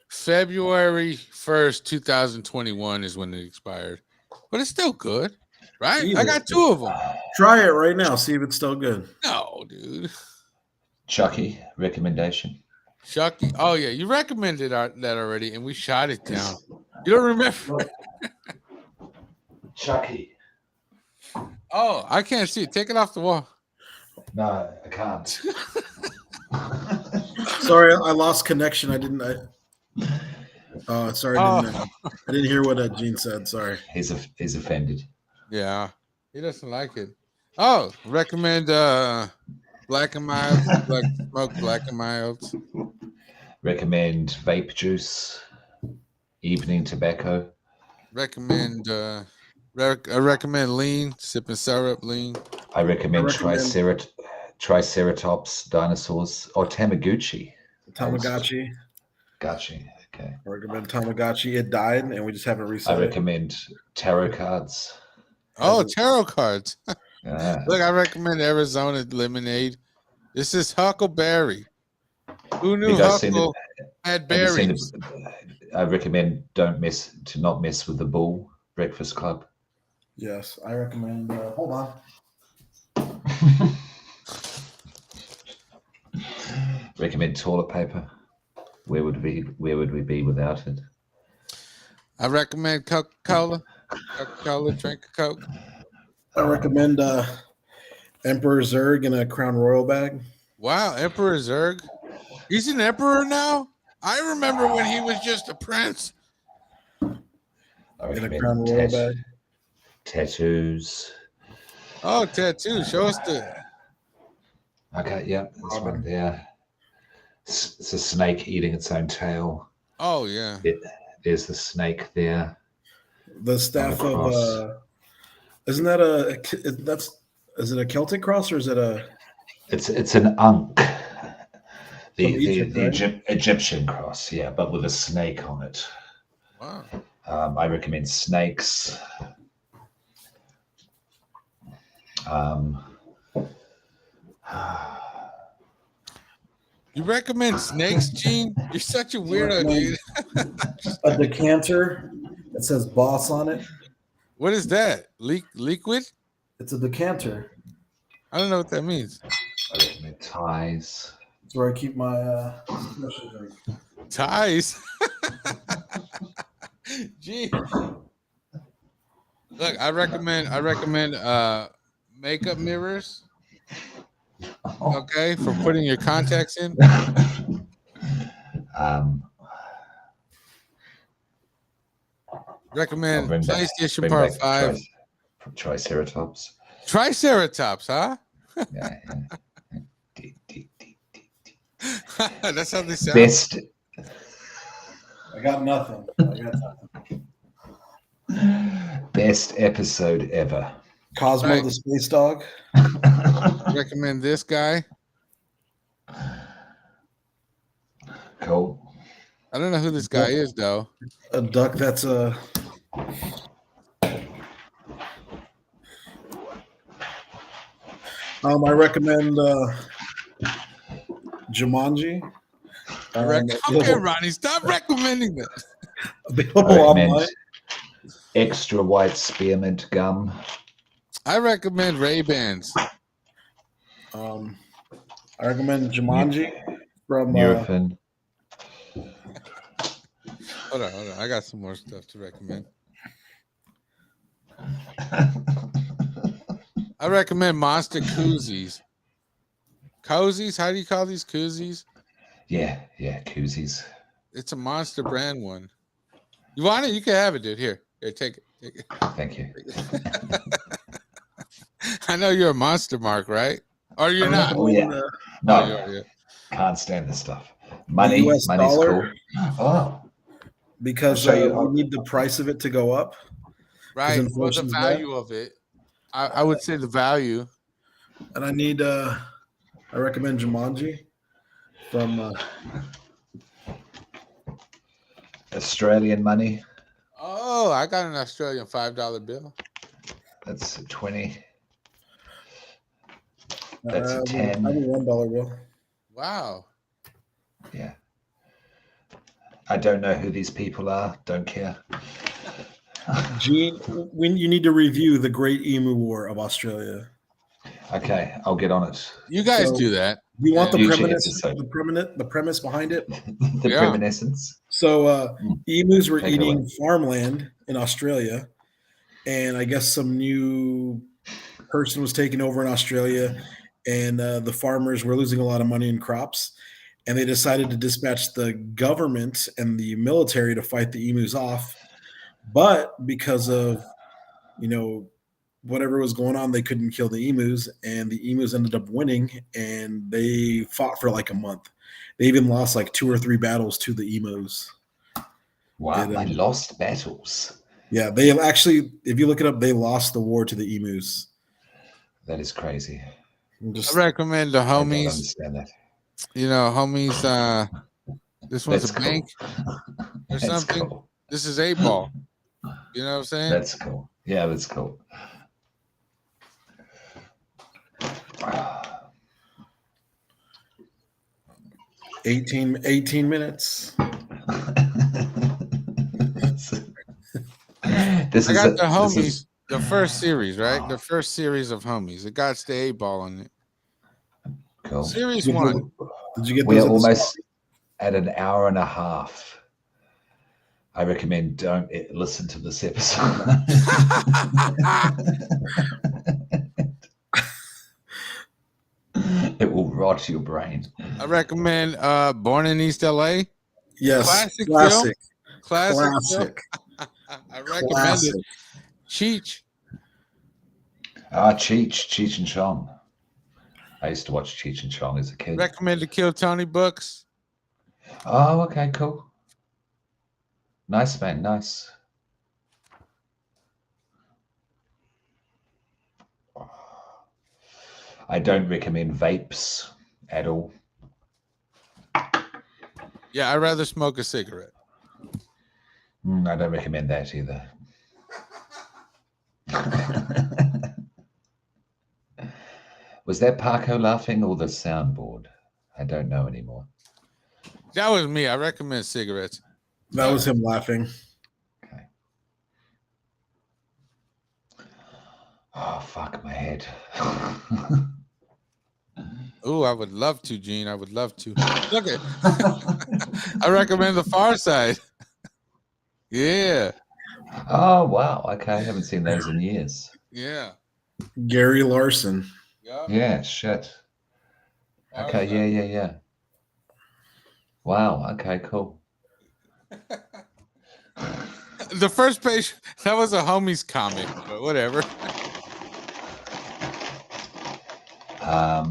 February 1st, 2021 is when it expired. But it's still good, right?
Yeah.
I got 2 of them.
Try it right now. See if it's still good.
No, dude.
Chucky, recommendation.
Chucky. Oh, yeah. You recommended that already, and we shot it down. You don't remember?
Chucky.
Oh, I can't see it. Take it off the wall.
No, I can't.
Sorry, I lost connection. I didn't hear what Gene said. Sorry.
He's offended.
Yeah, he doesn't like it. Oh, recommend Black and Mild. Smoke Black and Mild.
Recommend vape juice. Evening tobacco.
Recommend. I recommend lean. Sipping syrup, lean.
I recommend Triceratops dinosaurs or Tamagotchi.
Tamagotchi.
Gotcha. Okay.
I recommend Tamagotchi. It died, and we just haven't reset
I recommend tarot cards.
Oh, tarot cards.
Yeah.
Look, I recommend Arizona lemonade. This is Huckleberry. Who knew Huckle had berries?
I recommend not mess with the bull. Breakfast Club.
Yes, I recommend. Hold on.
Recommend toilet paper. Where would we be without it?
I recommend Coca-Cola. Coca-Cola, drink a Coke.
I recommend Emperor Zurg in a Crown Royal bag.
Wow, Emperor Zurg. He's an emperor now? I remember when he was just a prince.
I
In a Crown Royal bag.
Tattoos.
Oh, tattoos. Show us the...
Okay, yeah, this one there. It's a snake eating its own tail.
Oh, yeah.
There's the snake there.
The staff of isn't that is it a Celtic cross or is it a?
It's an Ankh, the
right?
Egyptian cross, yeah, but with a snake on it.
Wow.
I recommend snakes.
You recommend snakes, Gene? You're such a weirdo, dude.
A decanter that says boss on it.
What is that? Liquid?
It's a decanter.
I don't know what that means.
I recommend ties.
That's where I keep my special drink.
Ties? Gee. Look, I recommend makeup mirrors. Okay, for putting your contacts in. Recommend PlayStation Part 5.
Triceratops.
Triceratops, huh?
Yeah.
That's how they sound.
Best
I got nothing.
best episode ever.
Cosmo
Right.
the Space Dog.
Recommend this guy.
Cool.
I don't know who this guy is though.
A duck that's a. I recommend Jumanji.
Okay, Ronnie, stop recommending that.
Available
I recommend
online.
extra white spearmint gum.
I recommend Ray-Bans.
I recommend Jumanji from.
Nurofen.
Hold on. I got some more stuff to recommend. I recommend Monster Koozies. Cozies? How do you call these koozies?
Yeah, koozies.
It's a Monster brand one. You want it? You can have it, dude. Here, take it.
Thank you.
I know you're a Monster Mark, right? Or you're not?
Oh yeah. No,
yeah.
can't stand this stuff. Money's
US dollar?
cool. Oh,
Because
I'll show you.
we need the price of it to go up.
Right. Well, the
inflation's
value of it. I would say the value.
And I need. I recommend Jumanji from.
Australian money.
Oh, I got an Australian $5 bill.
That's 20. That's a 10.
I need $1 bill.
Wow.
Yeah. I don't know who these people are. Don't care.
Gene, when you need to review the Great Emu War of Australia.
Okay, I'll get on it.
You guys
So-
do that.
Do you want the
Future
premise?
episode.
The premise behind it.
The
Yeah.
reminiscence.
So emus were
Take it
eating
away.
farmland in Australia, and I guess some new person was taking over in Australia, and the farmers were losing a lot of money in crops, and they decided to dispatch the government and the military to fight the emus off. But because of whatever was going on, they couldn't kill the emus, and the emus ended up winning, and they fought for like a month. They even lost like 2 or 3 battles to the emus.
Wow, they lost battles.
Yeah, they actually, if you look it up, they lost the war to the emus.
That is crazy.
I recommend the
I don't
homies.
understand that.
Homies. This one's
That's
a bank
cool.
or
That's
something.
cool.
This is 8-Ball. You know what I'm saying?
That's cool. Yeah, that's cool.
18 minutes.
This
I
is
got the homies, the first series, right? The first series of homies. It got the 8-Ball on it.
cool.
Series
Did you-
1.
Did you get
We're
those?
almost at an hour and a half. I recommend don't listen to this episode. It will rot your brain.
I recommend Born in East LA.
Yes,
Classic
classic.
Classic. film.
Classic.
I recommend
Classic.
it. Cheech.
Cheech and Chong. I used to watch Cheech and Chong as a kid.
Recommend the Kill Tony books.
Oh, okay, cool. Nice, man, nice. I don't recommend vapes at all.
Yeah, I'd rather smoke a cigarette.
I don't recommend that either. Was that Paco laughing or the soundboard? I don't know anymore.
That was me. I recommend cigarettes.
That was him laughing.
Okay. Oh, fuck my head.
Oh, I would love to, Gene. I would love to. Look at. I recommend The Far Side. Yeah.
Oh, wow. Okay. I haven't seen those in years.
Yeah.
Gary Larson.
Yeah, shit. Okay, yeah. Wow. Okay, cool.
The first page, that was a homie's comic, but whatever.
I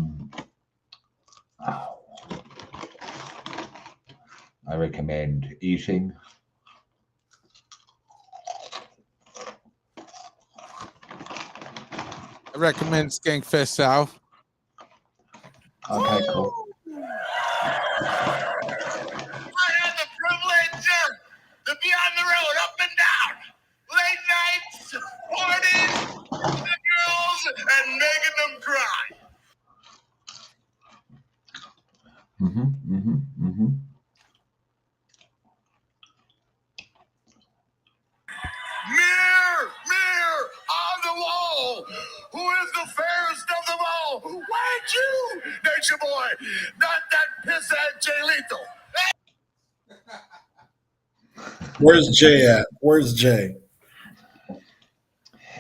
recommend eating.
I recommend Skankfest South.
Okay, cool.
I had the privilege to be on the road, up and down, late nights, parties, the girls, and making them cry. Mirror, mirror on the wall, who is the fairest of them all? Why ain't you, Nature Boy? Not that pisshead Jay Lethal.
Where's Jay at? Where's Jay?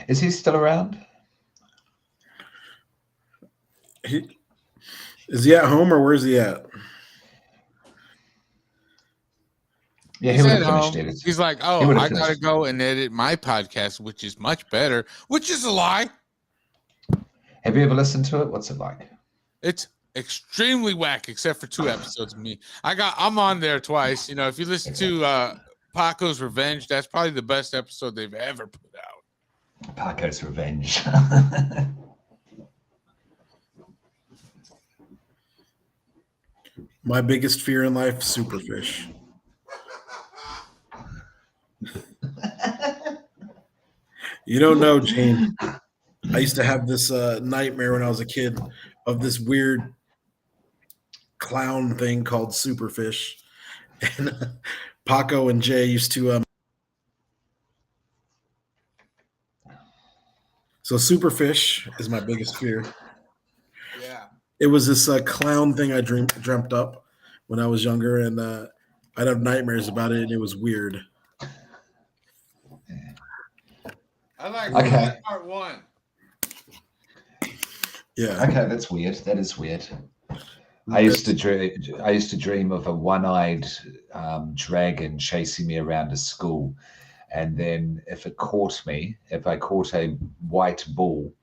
Is he still around?
Is he at home or where's he at?
Yeah,
He's
he would
at
have finished
home.
it.
He's like,
He
oh,
would have
I gotta
finished.
go and edit my podcast, which is much better, which is a lie.
Have you ever listened to it? What's it like?
It's extremely whack, except for 2 episodes of me. I'm on there twice. You know, if you listen to Paco's Revenge, that's probably the best episode they've ever put out.
Paco's Revenge.
My biggest fear in life, superfish. You don't know, Gene. I used to have this nightmare when I was a kid of this weird clown thing called superfish. And Paco and Jay used to so superfish is my biggest fear.
Yeah.
It was this clown thing I dreamt up when I was younger, and I'd have nightmares about it, and it was weird.
I like
Okay.
part 1.
Yeah.
Okay, that's weird. That is weird. I used to dream of a one-eyed dragon chasing me around a school, and then if I caught a white bull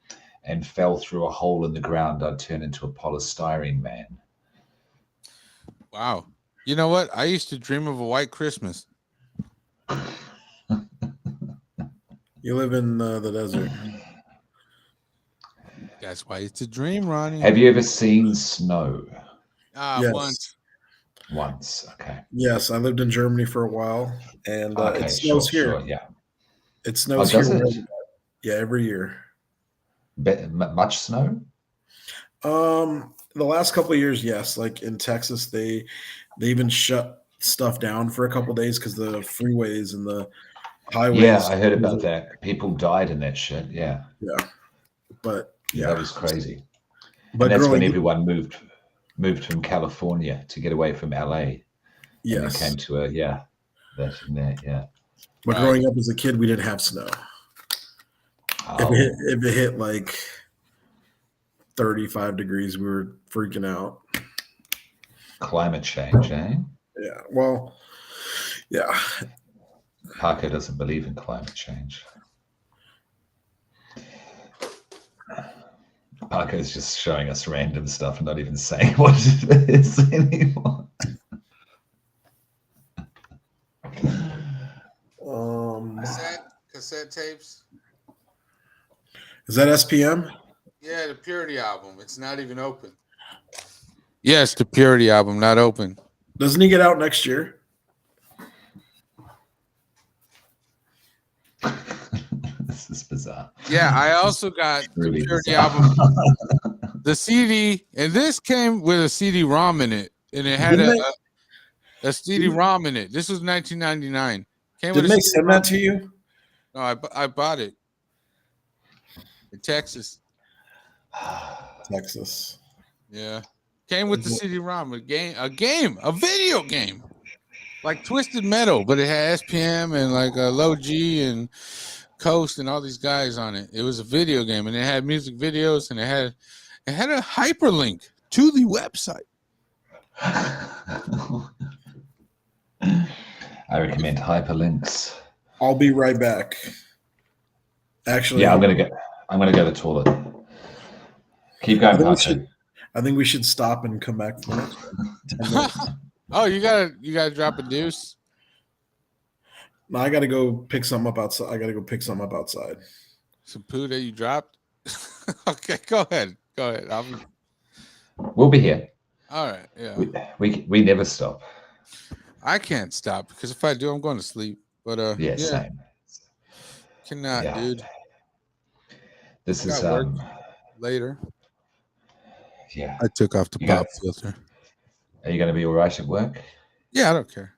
and fell through a hole in the ground, I'd turn into a polystyrene man.
Wow. You know what? I used to dream of a white Christmas.
You live in the desert.
That's why it's a dream, Ronnie.
Have you ever seen snow?
Yes.
Once.
Okay.
Yes, I lived in Germany for a while, and
Okay,
it snows here.
Sure, yeah.
It snows
does
here.
it?
Yeah, every year.
Much snow?
The last couple of years, yes. Like in Texas, they even shut stuff down for a couple of days because the freeways and the highways.
Yeah, I heard about that. People died in that shit. Yeah.
Yeah, but yeah,
That was crazy.
But
and that's when
growing-
everyone moved from California to get away from LA.
Yes.
And came to yeah.
But growing up as a kid, we didn't have snow.
Oh.
If it hit like 35 degrees, we were freaking out.
Climate change, eh?
Yeah. Well, yeah.
Paco doesn't believe in climate change. Paco's just showing us random stuff and not even saying what it is anymore.
Cassette tapes.
Is that SPM?
Yeah, the Purity album. It's not even open. Yes, the Purity album, not open.
Doesn't he get out next year?
This is bizarre.
Yeah, I also got
Really
the Purity
bizarre.
album, the CD, and this came with a CD-ROM in it, and it had a CD-ROM in it. This was 1999.
Didn't they send that to you?
No, I bought it in Texas.
Texas.
Yeah, came with the CD-ROM, a video game, like Twisted Metal, but it had SPM and like Low G and Coast and all these guys on it. It was a video game, and it had music videos, and it had a hyperlink to the website.
I recommend hyperlinks.
I'll be right back. Actually,
Yeah, I'm gonna go to the toilet. Keep
I
going,
think we
Paco.
should. I think we should stop and come back for the next 10 minutes.
Oh, you gotta drop a deuce.
No, I gotta go pick something up outside.
Some poo that you dropped. Okay, go ahead.
We'll be here.
All right. Yeah.
We never stop.
I can't stop because if I do, I'm going to sleep. But
Yeah, same.
Cannot,
Yeah.
dude.
This
I
is
got work later.
Yeah.
I took off the pop filter.
Are you going to be all right at work?
Yeah, I don't care.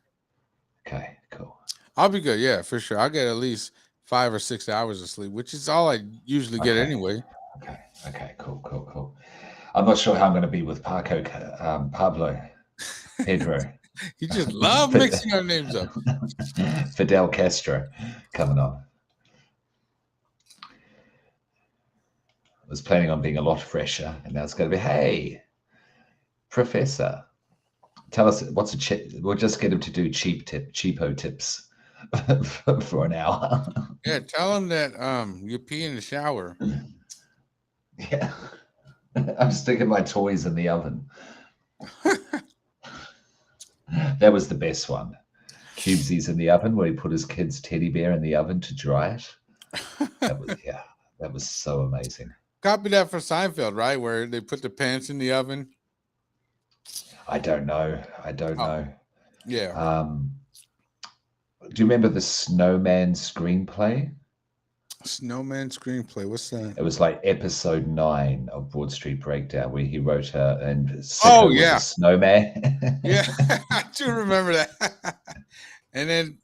Okay, cool.
I'll be good. Yeah, for sure. I'll get at least 5 or 6 hours of sleep, which is all I usually get anyway.
Okay, cool. I'm not sure how I'm going to be with Paco, Pablo, Pedro.
You just love mixing our names up.
Fidel Castro coming on. I was planning on being a lot fresher, and now it's going to be, hey, Professor, tell us what's we'll just get him to do cheapo tips for an hour.
Yeah, tell him that you pee in the shower.
Yeah. I'm sticking my toys in the oven. That was the best one. Cubesy's in the oven where he put his kid's teddy bear in the oven to dry it. That was so amazing.
Copy that for Seinfeld, right? Where they put the pants in the oven.
I don't know.
Yeah.
Do you remember the Snowman screenplay?
Snowman screenplay. What's that?
It was like episode 9 of Broad Street Breakdown, where he wrote and Sicko was a snowman.
Yeah, I do remember that. And then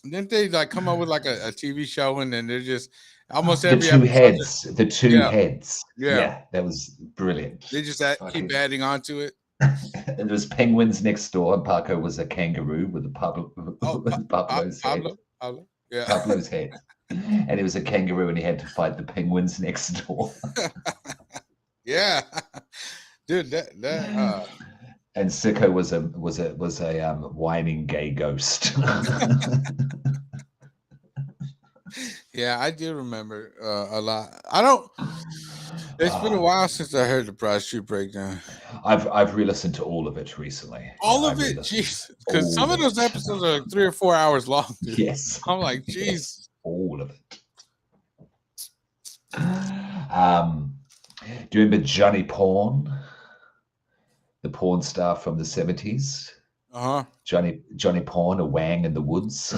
didn't they like come up with like a TV show, and then they're just almost every
the two heads.
Yeah.
Yeah, that was brilliant.
They just keep adding on to it.
And there was penguins next door, and Paco was a kangaroo with Pablo's head.
Pablo. Yeah.
Pablo's head. And he was a kangaroo, and he had to fight the penguins next door.
Yeah, dude, that
and Sicko was a whining gay ghost.
Yeah, I do remember a lot. I don't. It's been a while since I heard the Broad Street Breakdown.
I've re-listened to all of it recently.
All of it, jeez, because some of those episodes are like 3 or 4 hours long. Dude.
Yes,
I'm like, jeez.
All of it. Do you remember Johnny Porn? The porn star from the 70s?
Uh-huh.
Johnny Porn, a wang in the woods.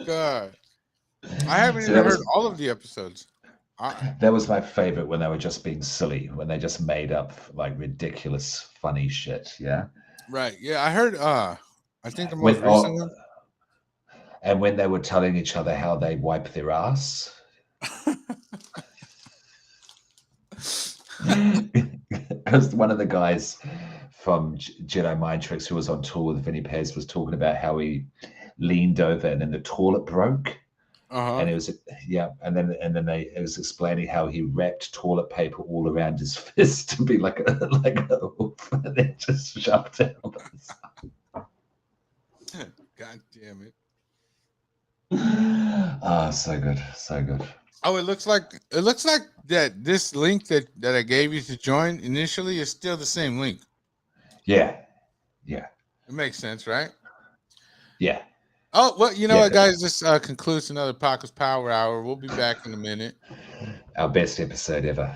God. I haven't even heard all of the episodes.
That was my favorite, when they were just being silly, when they just made up like ridiculous, funny shit. Yeah.
Right. Yeah, I heard I think the most recent one.
And when they were telling each other how they wipe their ass. Because one of the guys from Jedi Mind Tricks who was on tour with Vinny Paz was talking about how he leaned over and then the toilet broke.
Uh-huh.
And it was and then it was explaining how he wrapped toilet paper all around his fist to be like a and then just shoved it on the side.
God damn it.
Oh, so good.
Oh, it looks like that this link that I gave you to join initially is still the same link.
Yeah.
It makes sense, right?
Yeah.
Oh, well, you know what, guys? This concludes another Paco's Power Hour. We'll be back in a minute.
Our best episode ever.